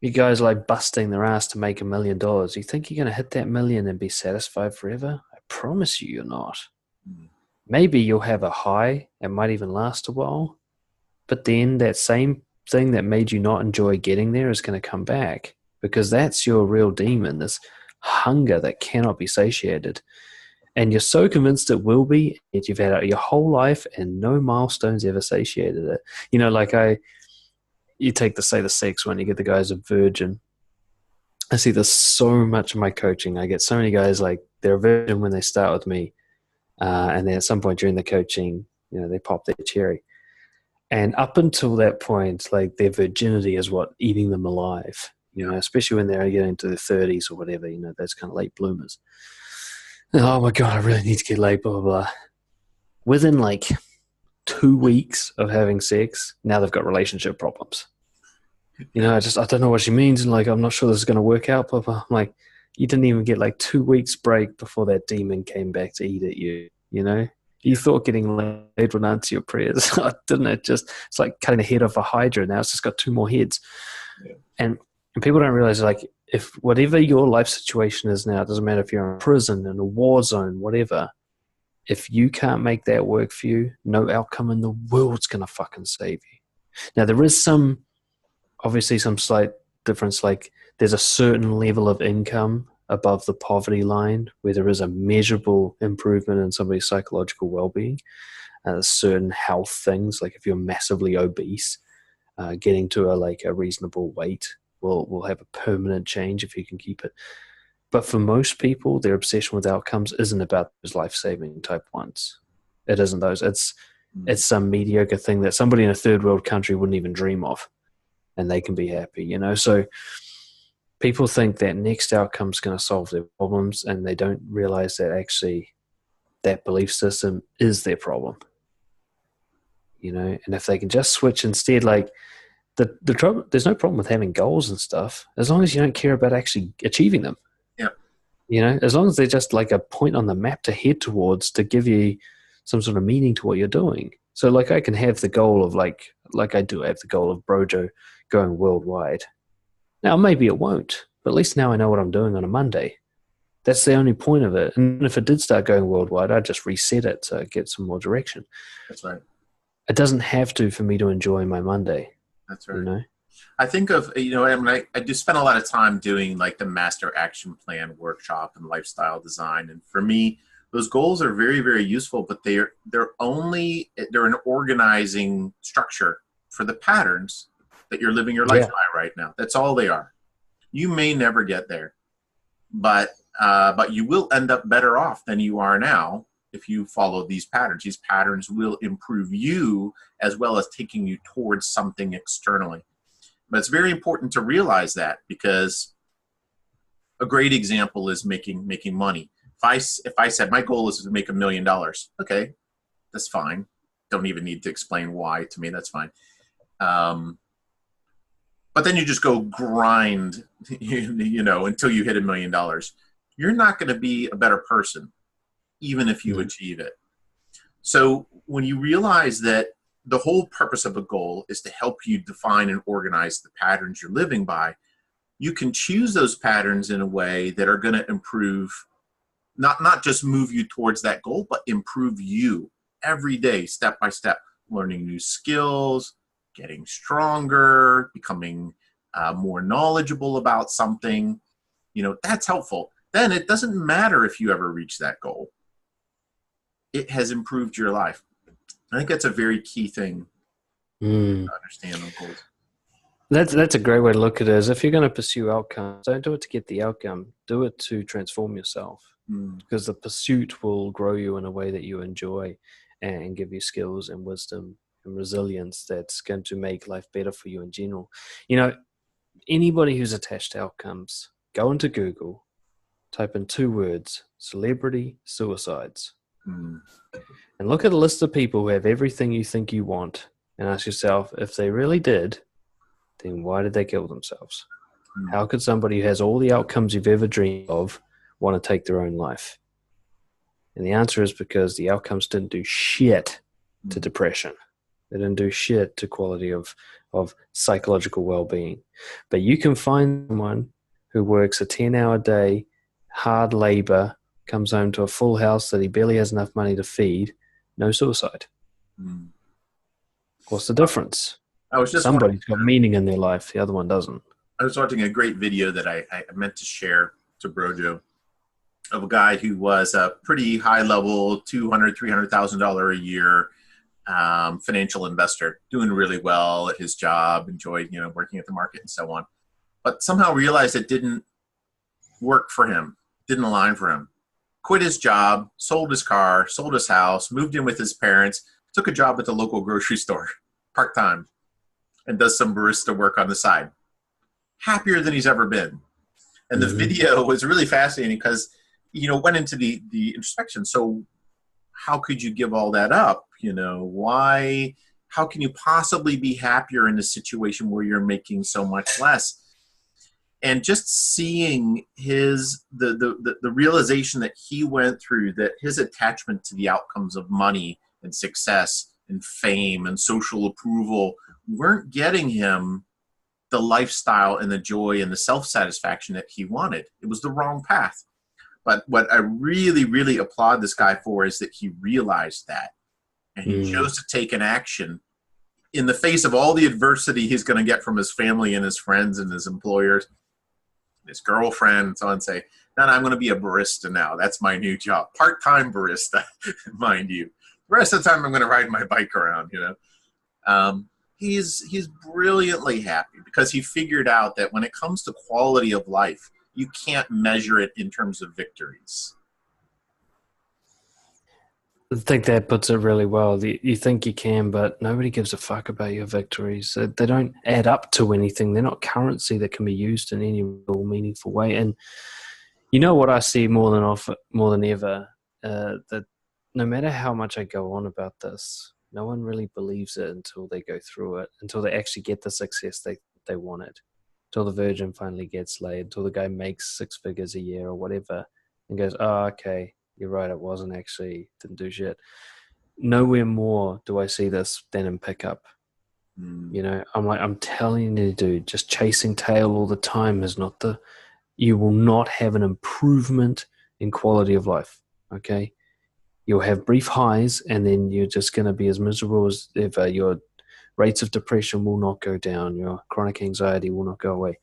you guys like busting their ass to make $1 million. You think you're going to hit that million and be satisfied forever? I promise you, you're not. Maybe you'll have a high. It might even last a while. But then that same thing that made you not enjoy getting there is going to come back, because that's your real demon, this hunger that cannot be satiated. And you're so convinced it will be, yet you've had it your whole life and no milestones ever satiated it. Like you take the sex one, you get the guys a virgin. I see this so much in my coaching. I get so many guys like they're a virgin when they start with me, and then at some point during the coaching, they pop their cherry. And up until that point, like their virginity is what eating them alive. Especially when they're getting into their 30s or whatever. Those kind of late bloomers. And, oh my god, I really need to get laid. Blah blah blah. Within like 2 weeks of having sex, now they've got relationship problems. I don't know what she means, and like I'm not sure this is going to work out. But I'm like, you didn't even get like 2 weeks break before that demon came back to eat at you. You thought getting laid would answer your prayers, didn't it? It's like cutting the head off a hydra. Now it's just got 2 more heads, Yeah. and people don't realize, like, if whatever your life situation is now, it doesn't matter if you're in prison, in a war zone, whatever. If you can't make that work for you, no outcome in the world's gonna fucking save you. Now there is obviously some slight difference. Like there's a certain level of income above the poverty line where there is a measurable improvement in somebody's psychological well-being. Certain health things, like if you're massively obese, getting to a reasonable weight will have a permanent change if you can keep it. But for most people, their obsession with outcomes isn't about those life-saving type ones. It isn't those. It's some mediocre thing that somebody in a third world country wouldn't even dream of, and they can be happy, So people think that next outcome is going to solve their problems, and they don't realize that actually that belief system is their problem. And if they can just switch instead, like the trouble, there's no problem with having goals and stuff, as long as you don't care about actually achieving them. Yeah. As long as they're just like a point on the map to head towards, to give you some sort of meaning to what you're doing. So like I can have the goal of like I do have the goal of BROJO going worldwide. Now maybe it won't, but at least now I know what I'm doing on a Monday. That's the only point of it. And if it did start going worldwide, I'd just reset it to get some more direction. That's right. It doesn't have to for me to enjoy my Monday. That's right. I think of, I do spend a lot of time doing like the master action plan workshop and lifestyle design. And for me, Those goals are very, very useful, but they're an organizing structure for the patterns that you're living your life Yeah. by right now. That's all they are. You may never get there, but you will end up better off than you are now if you follow these patterns. These patterns will improve you as well as taking you towards something externally. But it's very important to realize that, because a great example is making money. If I said my goal is to make $1,000,000, okay, that's fine. Don't even need to explain why to me. That's fine. Um, but then you just go grind, until you hit $1,000,000. You're not going to be a better person, even if you achieve it. So when you realize that the whole purpose of a goal is to help you define and organize the patterns you're living by, you can choose those patterns in a way that are going to improve, not just move you towards that goal, but improve you every day, step by step, learning new skills, getting stronger, becoming more knowledgeable about something. That's helpful. Then it doesn't matter if you ever reach that goal. It has improved your life. I think that's a very key thing to understand on goals. That's a great way to look at it. Is if you're going to pursue outcomes, don't do it to get the outcome. Do it to transform yourself, because the pursuit will grow you in a way that you enjoy and give you skills and wisdom and resilience that's going to make life better for you in general. Anybody who's attached to outcomes, go into Google, type in 2 words, celebrity suicides, and look at a list of people who have everything you think you want, and ask yourself, if they really did, then why did they kill themselves? How could somebody who has all the outcomes you've ever dreamed of want to take their own life? And the answer is because the outcomes didn't do shit to depression. They didn't do shit to quality of psychological well-being. But you can find someone who works a 10-hour day, hard labor, comes home to a full house that he barely has enough money to feed, no suicide. What's the difference? Somebody's got meaning in their life, the other one doesn't. I was watching a great video that I meant to share to BROJO of a guy who was a pretty high level, $200,000, $300,000 a year financial investor, doing really well at his job, enjoyed working at the market and so on, but somehow realized it didn't work for him, didn't align for him. Quit his job, sold his car, sold his house, moved in with his parents, took a job at the local grocery store, part-time, and does some barista work on the side. Happier than he's ever been. And the video was really fascinating because, went into the introspection. So how could you give all that up? Why? How can you possibly be happier in a situation where you're making so much less? And just seeing the realization that he went through, that his attachment to the outcomes of money and success and fame and social approval weren't getting him the lifestyle and the joy and the self-satisfaction that he wanted. It was the wrong path. But what I really, really applaud this guy for is that he realized that. And he chose to take an action in the face of all the adversity he's going to get from his family and his friends and his employers, his girlfriend, and so on. Say, no, I'm going to be a barista now. That's my new job. Part-time barista, mind you. The rest of the time I'm going to ride my bike around, He's brilliantly happy because he figured out that when it comes to quality of life, you can't measure it in terms of victories. I think that puts it really well. You think you can, but nobody gives a fuck about your victories. They don't add up to anything. They're not currency that can be used in any real meaningful way. And what I see more than ever, that no matter how much I go on about this, no one really believes it until they go through it, until they actually get the success they wanted, until the virgin finally gets laid, until the guy makes 6 figures a year or whatever and goes, oh, okay, you're right, it wasn't actually, didn't do shit. Nowhere more do I see this than in pickup. I'm telling you, dude, just chasing tail all the time is not you will not have an improvement in quality of life, okay? You'll have brief highs, and then you're just going to be as miserable as ever. Your rates of depression will not go down. Your chronic anxiety will not go away.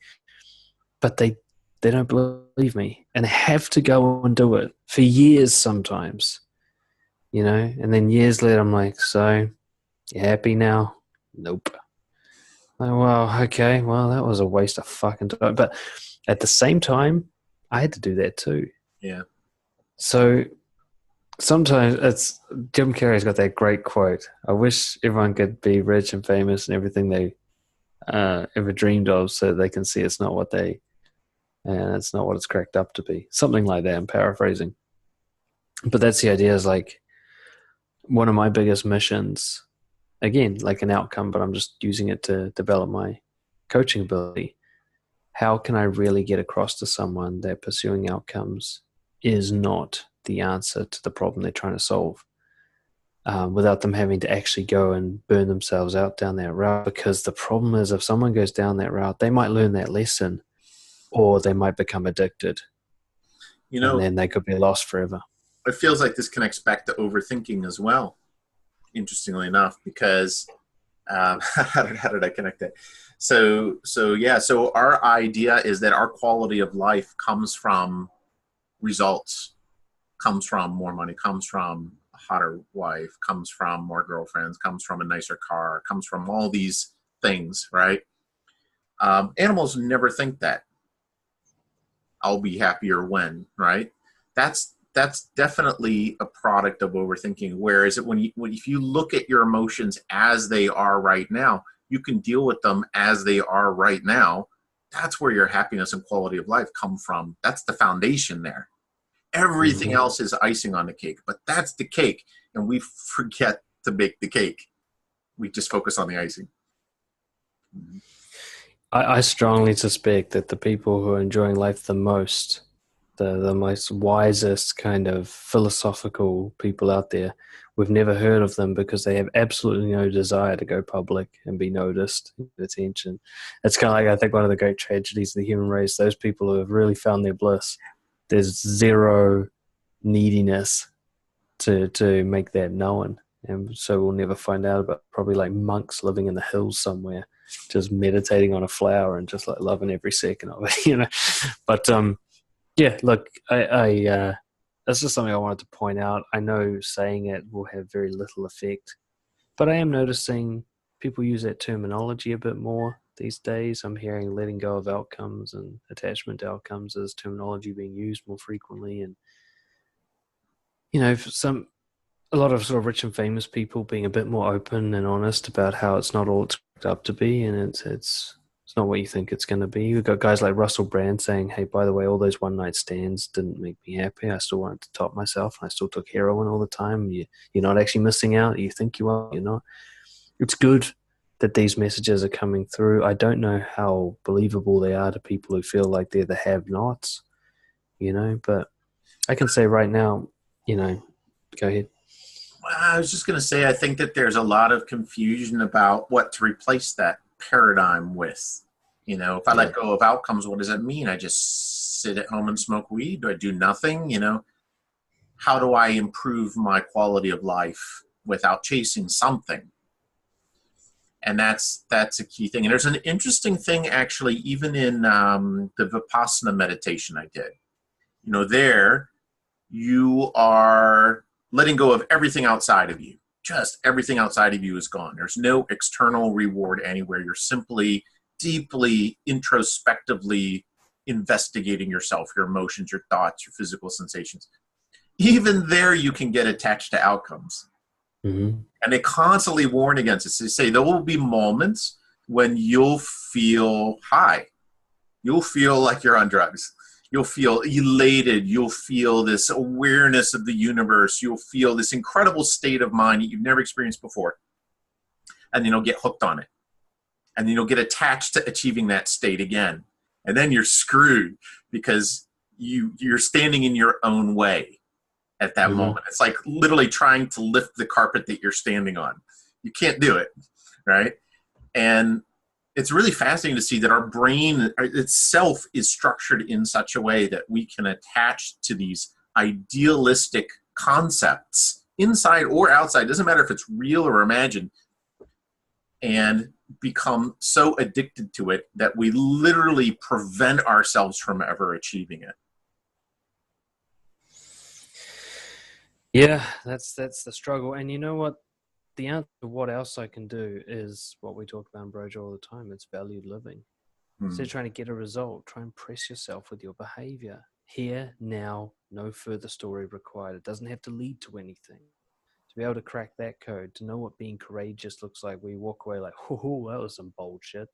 But they they don't believe me and have to go and do it for years sometimes, you know? And then years later, I'm like, so you happy now? Nope. Oh, well, okay. Well, that was a waste of fucking time. But at the same time, I had to do that too. Yeah. So sometimes it's Jim Carrey's got that great quote. I wish everyone could be rich and famous and everything they ever dreamed of, so they can see it's not what it's not what it's cracked up to be. Something like that. I'm paraphrasing, but that's the idea. Is like one of my biggest missions. Again, like an outcome, but I'm just using it to develop my coaching ability. How can I really get across to someone that pursuing outcomes is not the answer to the problem they're trying to solve, without them having to actually go and burn themselves out down that route? Because the problem is, if someone goes down that route, they might learn that lesson, or they might become addicted, You and know, then they could be lost forever. it feels like this connects back to overthinking as well, interestingly enough, because how did I connect that? So our idea is that our quality of life comes from results, comes from more money, comes from a hotter wife, comes from more girlfriends, comes from a nicer car, comes from all these things, right? Animals never think that. I'll be happier when, right? That's definitely a product of overthinking. Whereas if you look at your emotions as they are right now, you can deal with them as they are right now. That's where your happiness and quality of life come from. That's the foundation there. Everything Mm-hmm. else is icing on the cake, but that's the cake, and we forget to bake the cake. We just focus on the icing. I strongly suspect that the people who are enjoying life the most, the most wisest kind of philosophical people out there, we've never heard of them because they have absolutely no desire to go public and be noticed, get attention. It's kind of like, I think, one of the great tragedies of the human race, those people who have really found their bliss, there's zero neediness to make that known. And so we'll never find out about probably like monks living in the hills somewhere, just meditating on a flower and just like loving every second of it, you know. But yeah, look, that's just something I wanted to point out. I know saying it will have very little effect, but I am noticing people use that terminology a bit more these days. I'm hearing letting go of outcomes and attachment to outcomes as terminology being used more frequently, and you know, for a lot of sort of rich and famous people being a bit more open and honest about how it's not all it's cracked up to be, and it's not what you think it's going to be. We've got guys like Russell Brand saying, "Hey, by the way, all those one night stands didn't make me happy. I still wanted to top myself, and I still took heroin all the time. You're not actually missing out. You think you are. You're not." It's good that these messages are coming through. I don't know how believable they are to people who feel like they're the have-nots, you know. But I can say right now, you know, go ahead. I was just going to say, I think that there's a lot of confusion about what to replace that paradigm with. You know, if I Yeah. let go of outcomes, what does that mean? I just sit at home and smoke weed? Do I do nothing? You know, how do I improve my quality of life without chasing something? And that's a key thing. And there's an interesting thing, actually, even in the Vipassana meditation I did. You know, there you are letting go of everything outside of you. Just everything outside of you is gone. There's no external reward anywhere. You're simply deeply introspectively investigating yourself, your emotions, your thoughts, your physical sensations. Even there, you can get attached to outcomes. Mm-hmm. And they constantly warn against it. So they say there will be moments when you'll feel high. You'll feel like you're on drugs. You'll feel elated. You'll feel this awareness of the universe. You'll feel this incredible state of mind that you've never experienced before. And then you'll get hooked on it. And then you'll get attached to achieving that state again. And then you're screwed because you're standing in your own way at that Mm-hmm. moment. It's like literally trying to lift the carpet that you're standing on. You can't do it, right? And it's really fascinating to see that our brain itself is structured in such a way that we can attach to these idealistic concepts inside or outside. It doesn't matter if it's real or imagined. And become so addicted to it that we literally prevent ourselves from ever achieving it. Yeah, that's the struggle. And you know what? The answer to what else I can do is what we talk about in BROJO all the time. It's valued living. Instead of trying to get a result, try and press yourself with your behavior. Here, now, no further story required. It doesn't have to lead to anything. To be able to crack that code, to know what being courageous looks like, we walk away like, oh, that was some bold shit.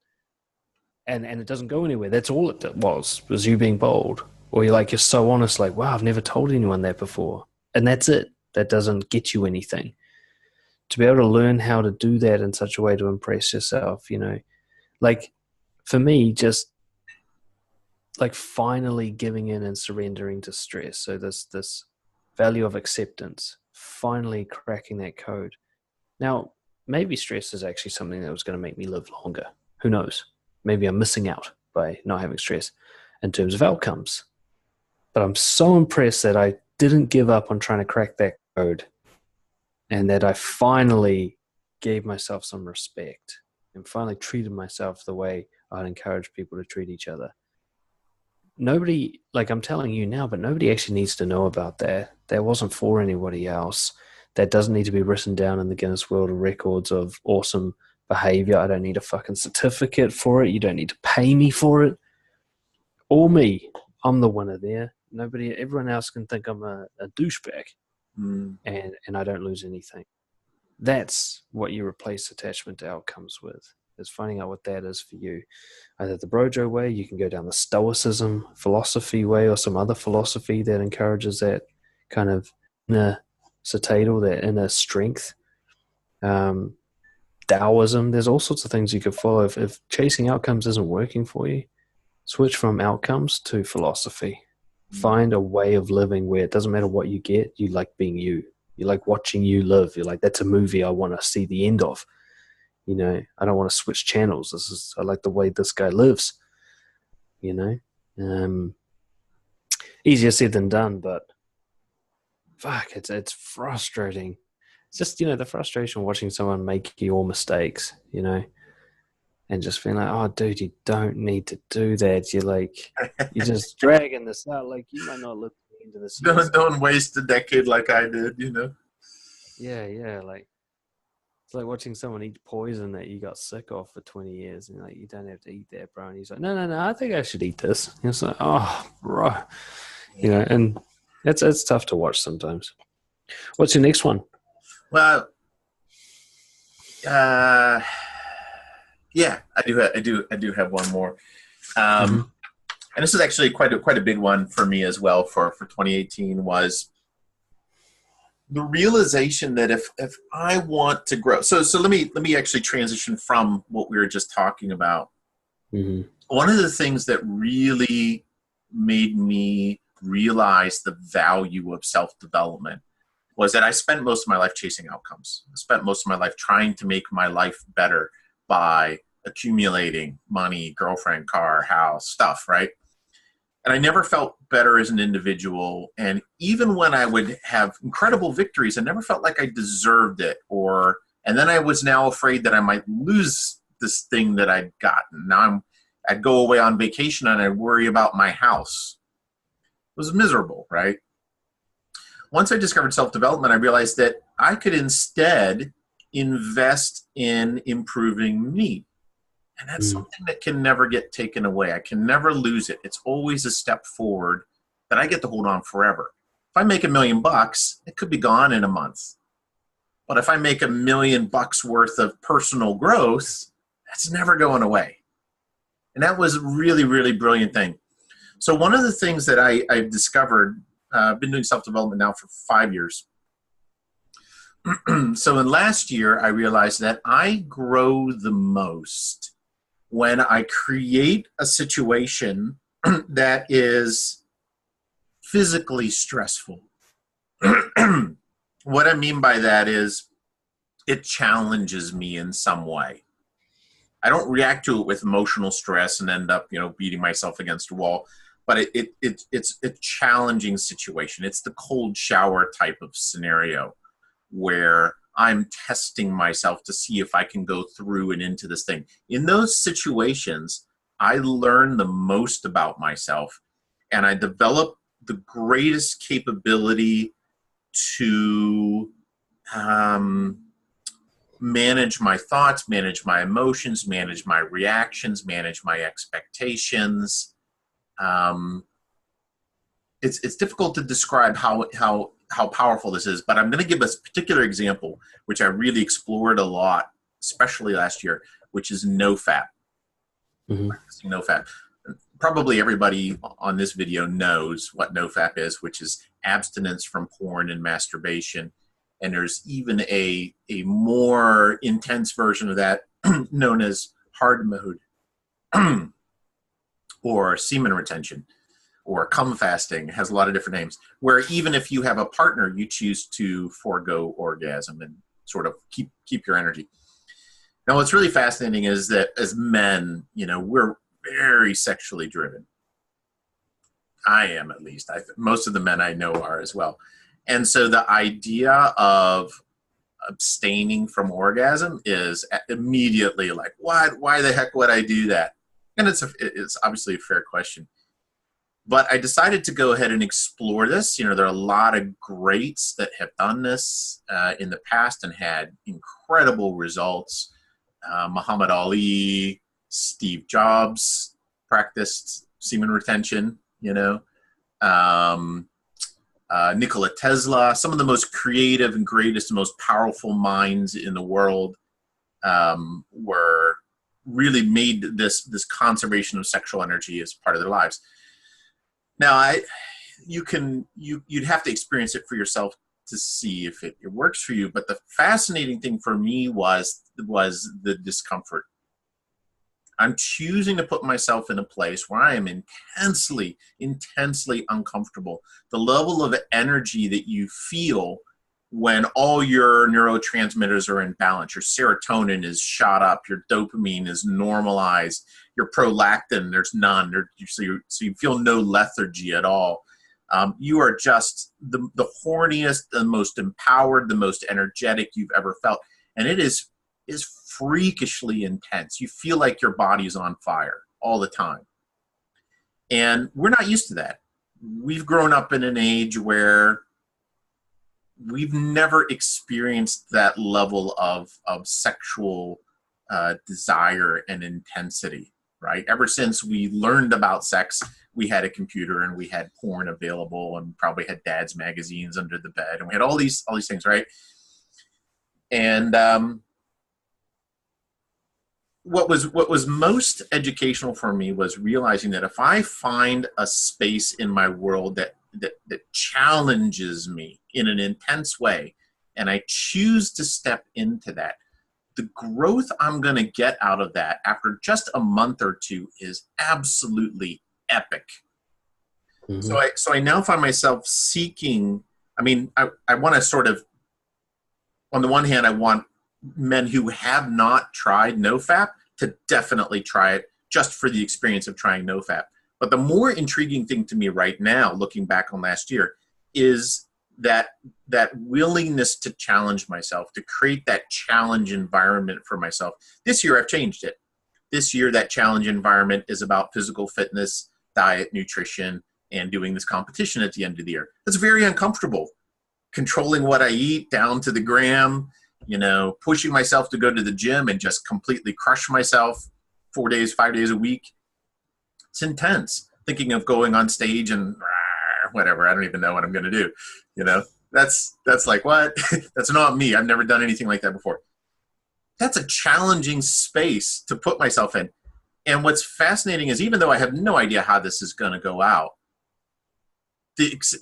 And it doesn't go anywhere. That's all it was you being bold. Or you're so honest, like, wow, I've never told anyone that before. And that's it. That doesn't get you anything. To be able to learn how to do that in such a way to impress yourself, like for me, just like finally giving in and surrendering to stress. So this value of acceptance, finally cracking that code. Now, maybe stress is actually something that was going to make me live longer. Who knows? Maybe I'm missing out by not having stress in terms of outcomes. But I'm so impressed that I didn't give up on trying to crack that code, and that I finally gave myself some respect and finally treated myself the way I'd encourage people to treat each other. Nobody, like I'm telling you now, but nobody actually needs to know about that. That wasn't for anybody else. That doesn't need to be written down in the Guinness World Records of awesome behavior. I don't need a fucking certificate for it. You don't need to pay me for it. All me. I'm the winner there. Everyone else can think I'm a douchebag. And I don't lose anything. That's what you replace attachment to outcomes with, is finding out what that is for you. Either the BROJO way, you can go down the Stoicism philosophy way, or some other philosophy that encourages that kind of inner citadel, that inner strength. Taoism, there's all sorts of things you could follow. If chasing outcomes isn't working for you, switch from outcomes to philosophy. Find a way of living where it doesn't matter what you get, you like being you. You like watching you live. You're like, that's a movie I want to see the end of. I don't want to switch channels. I like the way this guy lives. Easier said than done, but fuck, it's frustrating. It's just, the frustration watching someone make your mistakes, and just feeling like, oh, dude, you don't need to do that. You're just dragging this out. Like, you might not live to the end of this year. Don't waste a decade like I did, Yeah. Like, it's like watching someone eat poison that you got sick of for 20 years. And you don't have to eat that, bro. And he's like, no, I think I should eat this. And it's like, oh, bro. And it's tough to watch sometimes. What's your next one? Well, yeah, I do have one more, and this is actually quite a big one for me as well. For 2018 was the realization that if I want to grow, so let me actually transition from what we were just talking about. One of the things that really made me realize the value of self-development was that I spent most of my life chasing outcomes. I spent most of my life trying to make my life better by accumulating money, girlfriend, car, house, stuff, right? And I never felt better as an individual. And even when I would have incredible victories, I never felt like I deserved it. And then I was now afraid that I might lose this thing that I'd gotten. Now I'd go away on vacation and I'd worry about my house. It was miserable, right? Once I discovered self-development, I realized that I could instead invest in improving me. And that's something that can never get taken away. I can never lose it. It's always a step forward that I get to hold on forever. If I make $1 million, it could be gone in a month. But if I make $1 million worth of personal growth, that's never going away. And that was a really, really brilliant thing. So one of the things that I've discovered, I've been doing self-development now for 5 years. So in last year, I realized that I grow the most when I create a situation that is physically stressful. What I mean by that is it challenges me in some way. I don't react to it with emotional stress and end up, beating myself against a wall. But it's a challenging situation. It's the cold shower type of scenario where I'm testing myself to see if I can go through and into this thing. In those situations, I learn the most about myself, and I develop the greatest capability to um, manage my thoughts, manage my emotions, manage my reactions, manage my expectations. Um, it's difficult to describe how powerful this is, but I'm going to give a particular example, which I really explored a lot, especially last year, which is NoFap. Mm-hmm. Practicing NoFap. Probably everybody on this video knows what NoFap is, which is abstinence from porn and masturbation. And there's even a more intense version of that known as hard mode or semen retention or cum fasting. It has a lot of different names, where even if you have a partner, you choose to forego orgasm and sort of keep your energy. Now, what's really fascinating is that as men, we're very sexually driven. I am, at least. Most of the men I know are as well. And so the idea of abstaining from orgasm is immediately like, why the heck would I do that? And it's obviously a fair question. But I decided to go ahead and explore this. There are a lot of greats that have done this in the past and had incredible results. Muhammad Ali, Steve Jobs practiced semen retention, Nikola Tesla, some of the most creative and greatest and most powerful minds in the world were really made this conservation of sexual energy as part of their lives. Now, you'd have to experience it for yourself to see if it works for you. But the fascinating thing for me was the discomfort. I'm choosing to put myself in a place where I am intensely, intensely uncomfortable. The level of energy that you feel when all your neurotransmitters are in balance, your serotonin is shot up, your dopamine is normalized, your prolactin, there's none, so you feel no lethargy at all. You are just the horniest, the most empowered, the most energetic you've ever felt. And it is freakishly intense. You feel like your body's on fire all the time. And we're not used to that. We've grown up in an age where we've never experienced that level of sexual desire and intensity, right? Ever since we learned about sex, we had a computer and we had porn available and probably had dad's magazines under the bed and we had all these things, right? And what was most educational for me was realizing that if I find a space in my world that challenges me in an intense way, and I choose to step into that, the growth I'm going to get out of that after just a month or two is absolutely epic. Mm-hmm. So I now find myself seeking, I want to sort of, on the one hand, I want men who have not tried NoFap to definitely try it just for the experience of trying NoFap. But the more intriguing thing to me right now, looking back on last year, is that willingness to challenge myself, to create that challenge environment for myself. This year, I've changed it. This year, that challenge environment is about physical fitness, diet, nutrition, and doing this competition at the end of the year. That's very uncomfortable. Controlling what I eat down to the gram, pushing myself to go to the gym and just completely crush myself 4 days, 5 days a week. It's intense. Thinking of going on stage and whatever, I don't even know what I'm going to do. That's like, what? That's not me. I've never done anything like that before. That's a challenging space to put myself in. And what's fascinating is, even though I have no idea how this is going to go out,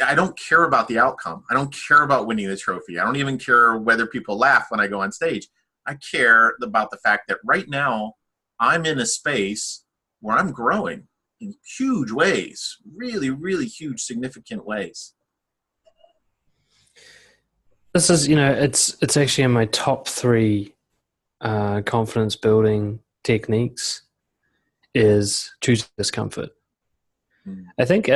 I don't care about the outcome. I don't care about winning the trophy. I don't even care whether people laugh when I go on stage. I care about the fact that right now I'm in a space where I'm growing in huge ways, really, really huge, significant ways. This is, it's actually in my top 3 confidence building techniques is choosing discomfort. I think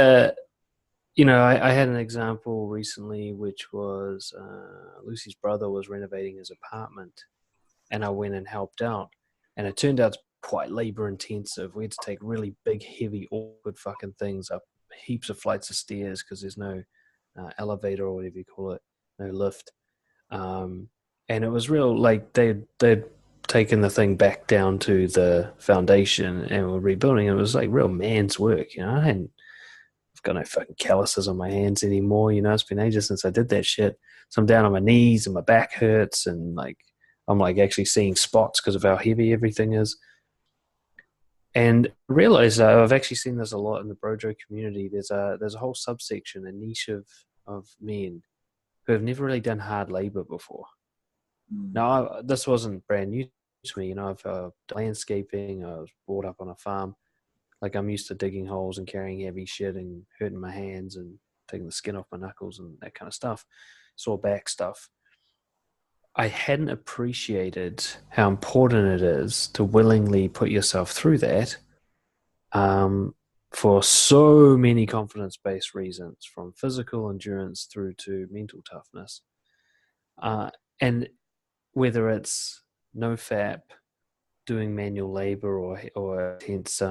I had an example recently, which was Lucy's brother was renovating his apartment, and I went and helped out, and it turned out quite labor intensive. We had to take really big, heavy, awkward fucking things up heaps of flights of stairs because there's no elevator or whatever you call it, no lift. Um, and it was real like they'd taken the thing back down to the foundation and were rebuilding. It was like real man's work, I've got no fucking calluses on my hands anymore. It's been ages since I did that shit. So I'm down on my knees and my back hurts, and like I'm like actually seeing spots because of how heavy everything is. And I realized I've actually seen this a lot in the BROJO community. There's a whole subsection, a niche of men who have never really done hard labor before. Mm. Now, this wasn't brand new to me. I've landscaping. I was brought up on a farm. Like I'm used to digging holes and carrying heavy shit and hurting my hands and taking the skin off my knuckles and that kind of stuff, sore back stuff. I hadn't appreciated how important it is to willingly put yourself through that for so many confidence-based reasons, from physical endurance through to mental toughness. And whether it's no fap, doing manual labor or intense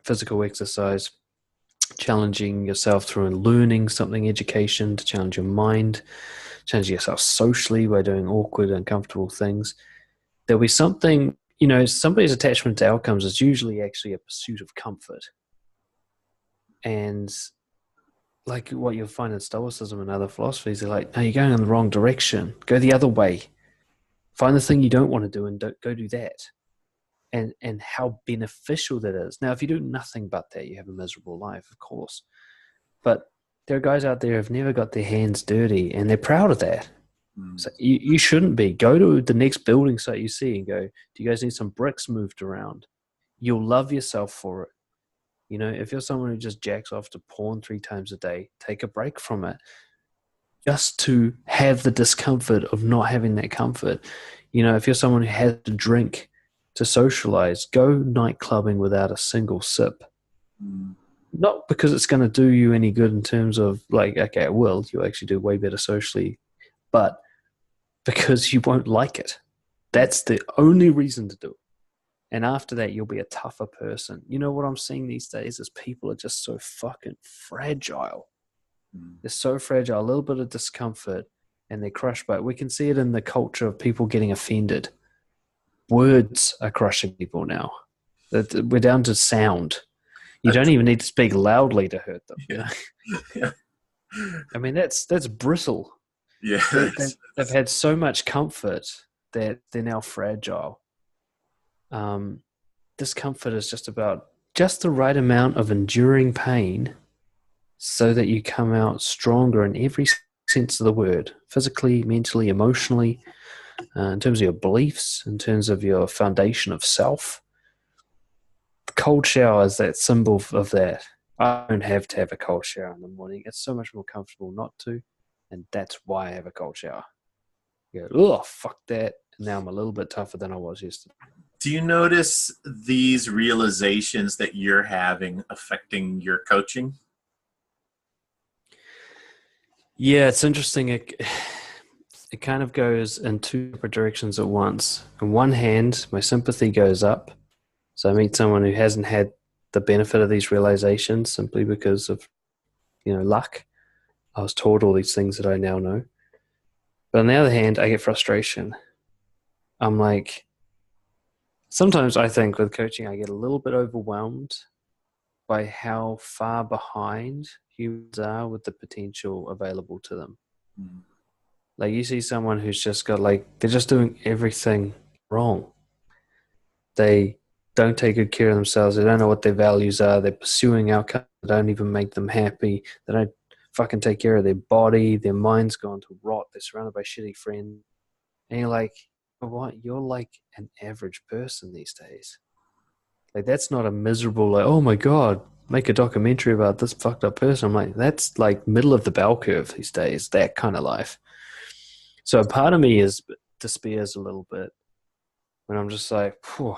physical exercise, challenging yourself through and learning something, education to challenge your mind, challenging yourself socially by doing awkward, uncomfortable things. There'll be something, somebody's attachment to outcomes is usually actually a pursuit of comfort. And like what you'll find in Stoicism and other philosophies, they're like, no, you're going in the wrong direction. Go the other way. Find the thing you don't want to do and go do that. And how beneficial that is. Now, if you do nothing but that, you have a miserable life, of course. But there are guys out there who've never got their hands dirty, and they're proud of that. Mm. So you shouldn't be. Go to the next building site you see and go, do you guys need some bricks moved around? You'll love yourself for it. If you're someone who just jacks off to porn 3 times a day, take a break from it. Just to have the discomfort of not having that comfort. If you're someone who has to drink to socialize, go night clubbing without a single sip. Mm. Not because it's going to do you any good in terms of like, okay, it will. You'll actually do way better socially, but because you won't like it. That's the only reason to do it. And after that, you'll be a tougher person. What I'm seeing these days is people are just so fucking fragile. Mm. They're so fragile, a little bit of discomfort, and they're crushed by it. We can see it in the culture of people getting offended. Words are crushing people now. We're down to sound. You don't even need to speak loudly to hurt them. Yeah. Yeah. I mean, that's brittle. Yeah. They've had so much comfort that they're now fragile. Discomfort is just about just the right amount of enduring pain so that you come out stronger in every sense of the word, physically, mentally, emotionally, in terms of your beliefs, in terms of your foundation of self. The cold shower is that symbol of that. I don't have to have a cold shower in the morning. It's so much more comfortable not to, and that's why I have a cold shower. You go, oh, fuck that. And now I'm a little bit tougher than I was yesterday. Do you notice these realizations that you're having affecting your coaching? Yeah, it's interesting. It kind of goes in 2 different directions at once. On one hand, my sympathy goes up. So I meet someone who hasn't had the benefit of these realizations simply because of, luck. I was taught all these things that I now know. But on the other hand, I get frustration. I'm like, sometimes I think with coaching, I get a little bit overwhelmed by how far behind humans are with the potential available to them. Mm. Like you see someone who's just got they're just doing everything wrong. They don't take good care of themselves. They don't know what their values are. They're pursuing outcomes that don't even make them happy. They don't fucking take care of their body. Their mind's gone to rot. They're surrounded by shitty friends. And you're like, what? You're like an average person these days. Like that's not a miserable, like, oh my God, make a documentary about this fucked up person. I'm like, that's like middle of the bell curve these days, that kind of life. So part of me despairs a little bit when I'm just like, phew,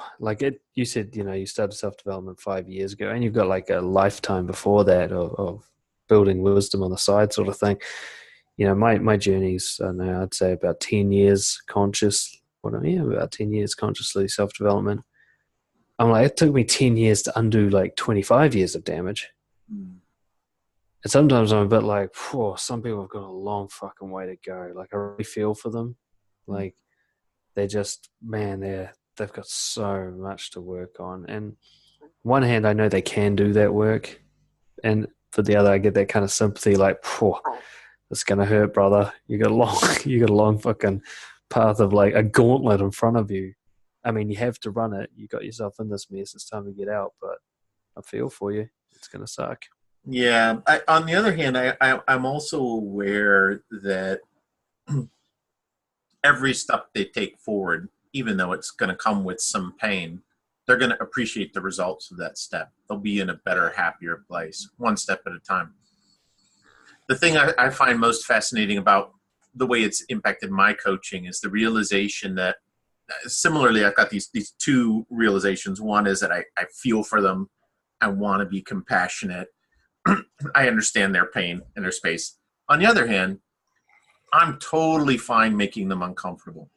you said, you started self-development 5 years ago and you've got like a lifetime before that of building wisdom on the side sort of thing. My journey's, I don't know, I'd say about 10 years conscious. About 10 years consciously self-development. I'm like, it took me 10 years to undo like 25 years of damage. Mm. And sometimes I'm a bit like, whoa, some people have got a long fucking way to go. Like, I really feel for them. Like, they're just, man, they've got so much to work on. And on one hand, I know they can do that work. And for the other, I get that kind of sympathy, like, whoa, it's gonna hurt, brother. You got a long fucking path of like a gauntlet in front of you. I mean, you have to run it. You got yourself in this mess. It's time to get out. But I feel for you. It's gonna suck. Yeah. On the other hand, I'm also aware that every step they take forward, even though it's going to come with some pain, they're going to appreciate the results of that step. They'll be in a better, happier place, one step at a time. The thing I find most fascinating about the way it's impacted my coaching is the realization that, similarly, I've got these two realizations. One is that I feel for them. I want to be compassionate. I understand their pain and their space. On the other hand, I'm totally fine making them uncomfortable.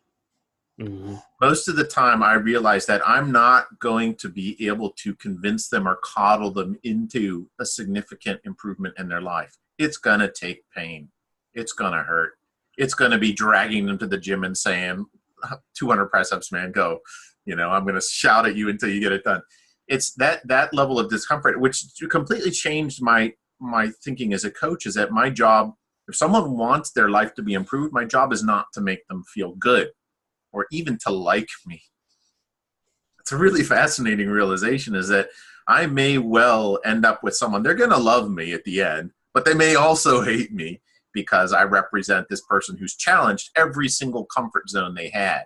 Mm-hmm. Most of the time, I realize that I'm not going to be able to convince them or coddle them into a significant improvement in their life. It's going to take pain. It's going to hurt. It's going to be dragging them to the gym and saying, 200 press-ups, man, go. I'm going to shout at you until you get it done. It's that level of discomfort, which completely changed my thinking as a coach, is that my job, if someone wants their life to be improved, my job is not to make them feel good or even to like me. It's a really fascinating realization, is that I may well end up with someone, they're going to love me at the end, but they may also hate me because I represent this person who's challenged every single comfort zone they had,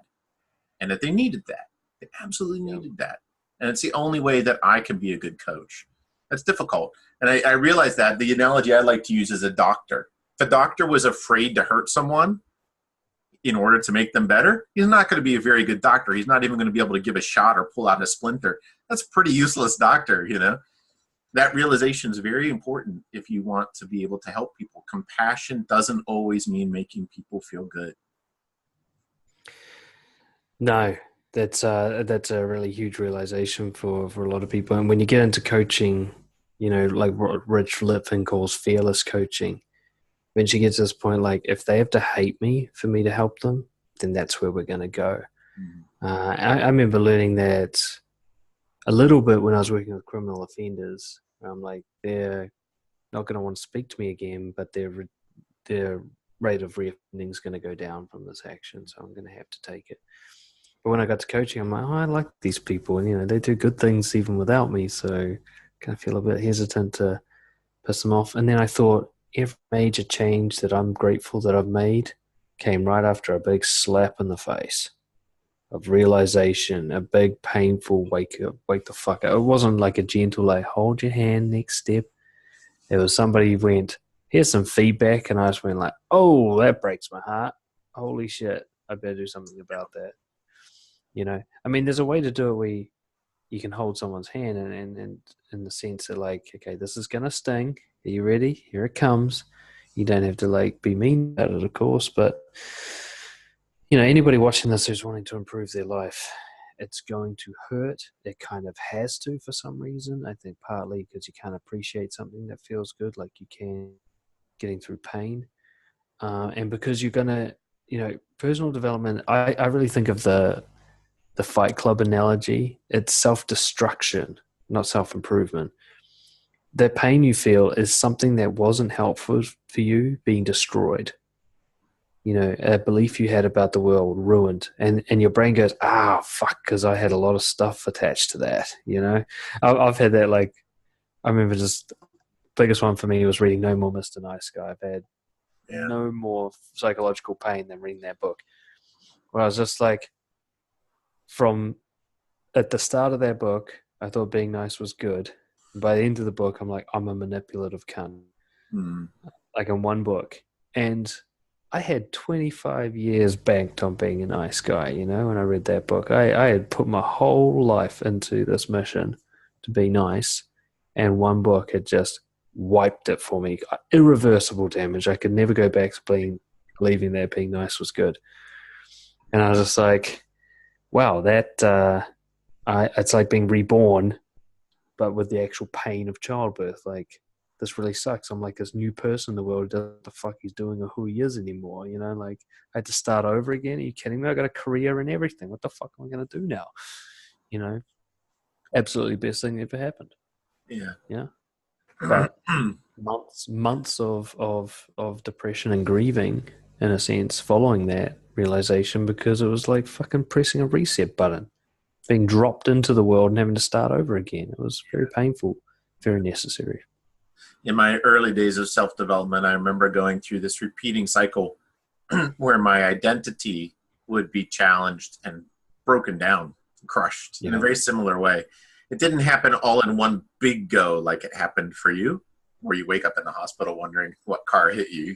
and that they needed that. They absolutely needed that. And it's the only way that I can be a good coach. That's difficult. And I realize that the analogy I like to use is a doctor. If a doctor was afraid to hurt someone in order to make them better, he's not going to be a very good doctor. He's not even going to be able to give a shot or pull out a splinter. That's a pretty useless doctor, That realization is very important if you want to be able to help people. Compassion doesn't always mean making people feel good. No, that's a really huge realization for a lot of people. And when you get into coaching, like what Rich Litvin calls fearless coaching, when she gets to this point, like if they have to hate me for me to help them, then that's where we're going to go. Mm-hmm. I remember learning that a little bit when I was working with criminal offenders. I'm like, they're not going to want to speak to me again, but their rate of reoffending is going to go down from this action, so I'm going to have to take it. But when I got to coaching, I'm like, I like these people, and they do good things even without me, so I kind of feel a bit hesitant to piss them off. And then I thought, every major change that I'm grateful that I've made came right after a big slap in the face of realization, a big painful wake the fuck up. It wasn't like a gentle, like, hold your hand, next step. It was somebody who went, here's some feedback, and I just went like, oh, that breaks my heart. Holy shit, I better do something about that. I mean, there's a way to do it where you can hold someone's hand and in the sense that, like, okay, this is going to sting. Are you ready? Here it comes. You don't have to, like, be mean about it, of course, but, anybody watching this who's wanting to improve their life, it's going to hurt. It kind of has to for some reason. I think partly because you can't appreciate something that feels good like you can getting through pain. And because you're going to, personal development, I really think of the Fight Club analogy. It's self-destruction, not self-improvement. The pain you feel is something that wasn't helpful for you being destroyed. A belief you had about the world ruined, and your brain goes, fuck, because I had a lot of stuff attached to that. I've had that. Like, I remember just biggest one for me was reading No More Mr. Nice Guy. I've had no more psychological pain than reading that book, where I was just like, from at the start of that book, I thought being nice was good. By the end of the book, I'm like, I'm a manipulative cunt. Like, in one book. And I had 25 years banked on being a nice guy, when I read that book. I had put my whole life into this mission to be nice. And one book had just wiped it for me. Irreversible damage. I could never go back to believing that being nice was good. And I was just like, wow, it's like being reborn, but with the actual pain of childbirth. Like, this really sucks. I'm like this new person in the world who doesn't know what the fuck he's doing or who he is anymore. Like I had to start over again. Are you kidding me? I got a career and everything. What the fuck am I going to do now? Absolutely best thing that ever happened. Yeah. Yeah. But months of depression and grieving, in a sense, following that realization, because it was like fucking pressing a reset button, being dropped into the world and having to start over again. It was very painful, very necessary. In my early days of self-development, I remember going through this repeating cycle where my identity would be challenged and broken down, crushed in a very similar way. It didn't happen all in one big go like it happened for you, where you wake up in the hospital wondering what car hit you,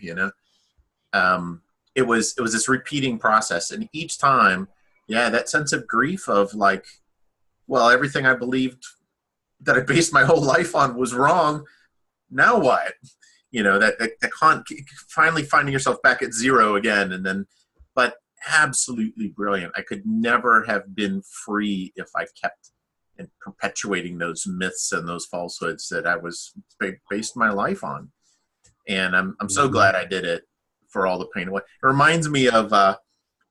It was this repeating process. And each time, that sense of grief of like, well, everything I believed that I based my whole life on was wrong. Now what? That finally finding yourself back at zero again. But absolutely brilliant. I could never have been free if I kept and perpetuating those myths and those falsehoods that I was based my life on. And I'm so glad I did it for all the pain. It reminds me of, if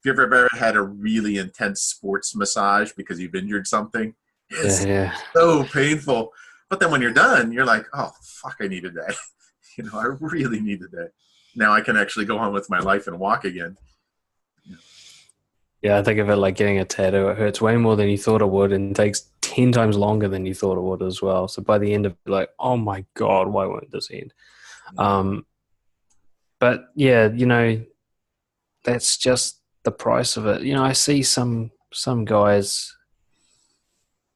you've ever had a really intense sports massage because you've injured something, it's so painful. But then when you're done, you're like, oh, fuck, I needed that. I really needed that. Now I can actually go on with my life and walk again. Yeah, I think of it like getting a tattoo. It hurts way more than you thought it would and takes 10 times longer than you thought it would as well. So by the end of it, like, oh my God, why won't this end? But yeah, that's just the price of it. I see some guys,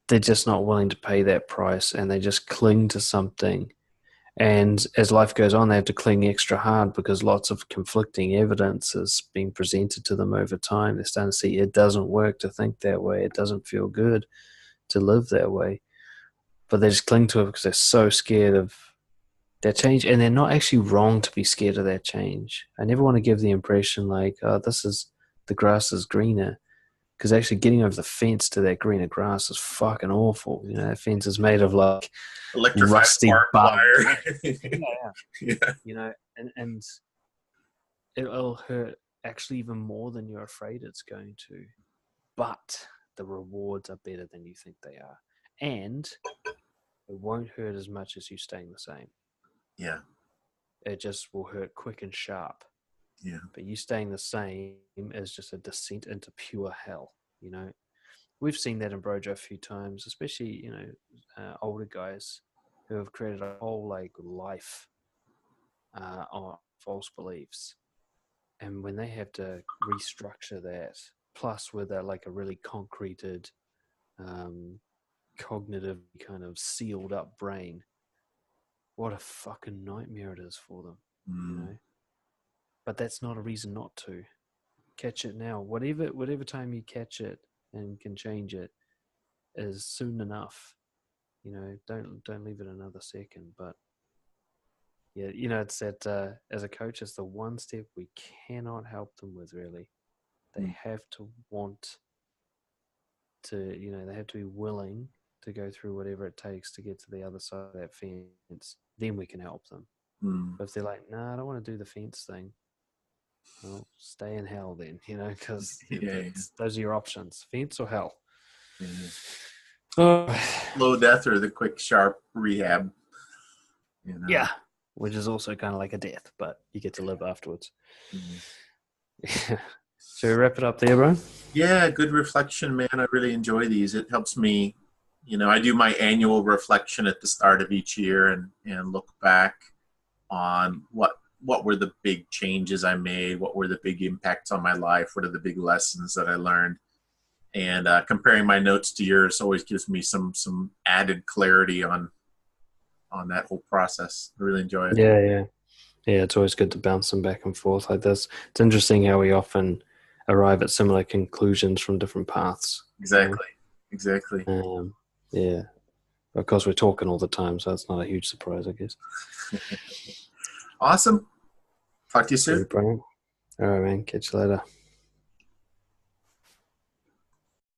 they're just not willing to pay that price and they just cling to something. And as life goes on, they have to cling extra hard because lots of conflicting evidence is being presented to them over time. They're starting to see it doesn't work to think that way. It doesn't feel good to live that way. But they just cling to it because they're so scared of that change. And they're not actually wrong to be scared of that change. I never want to give the impression like, oh, the grass is greener. Because actually getting over the fence to that greener grass is fucking awful. That fence is made of like electrified rusty wire. Yeah. And it'll hurt actually even more than you're afraid it's going to. But the rewards are better than you think they are. And it won't hurt as much as you staying the same. Yeah. It just will hurt quick and sharp. Yeah. But you staying the same is just a descent into pure hell, We've seen that in BROJO a few times, especially, older guys who have created a whole life on false beliefs. And when they have to restructure that, plus with a really concreted, cognitive kind of sealed up brain, what a fucking nightmare it is for them, But that's not a reason not to. Catch it now. Whatever time you catch it and can change it is soon enough. Don't leave it another second. But yeah, it's that as a coach, it's the one step we cannot help them with. Really, they have to want to. They have to be willing to go through whatever it takes to get to the other side of that fence. Then we can help them. But if they're like, "Nah, I don't want to do the fence thing," well, stay in hell then, because those are your options: fence or hell. Slow death or the quick, sharp rehab. Yeah, which is also kind of like a death, but you get to live afterwards. Should we wrap it up there, bro? Yeah, good reflection, man. I really enjoy these. It helps me. I do my annual reflection at the start of each year and look back on what were the big changes I made, what were the big impacts on my life, what are the big lessons that I learned. And comparing my notes to yours always gives me some added clarity on that whole process. I really enjoy it. Yeah. It's always good to bounce them back and forth like this. It's interesting how we often arrive at similar conclusions from different paths. Exactly. Yeah. Of course, we're talking all the time, so that's not a huge surprise, I guess. Awesome. Talk to you soon. Sweet, Brian. All right, man. Catch you later.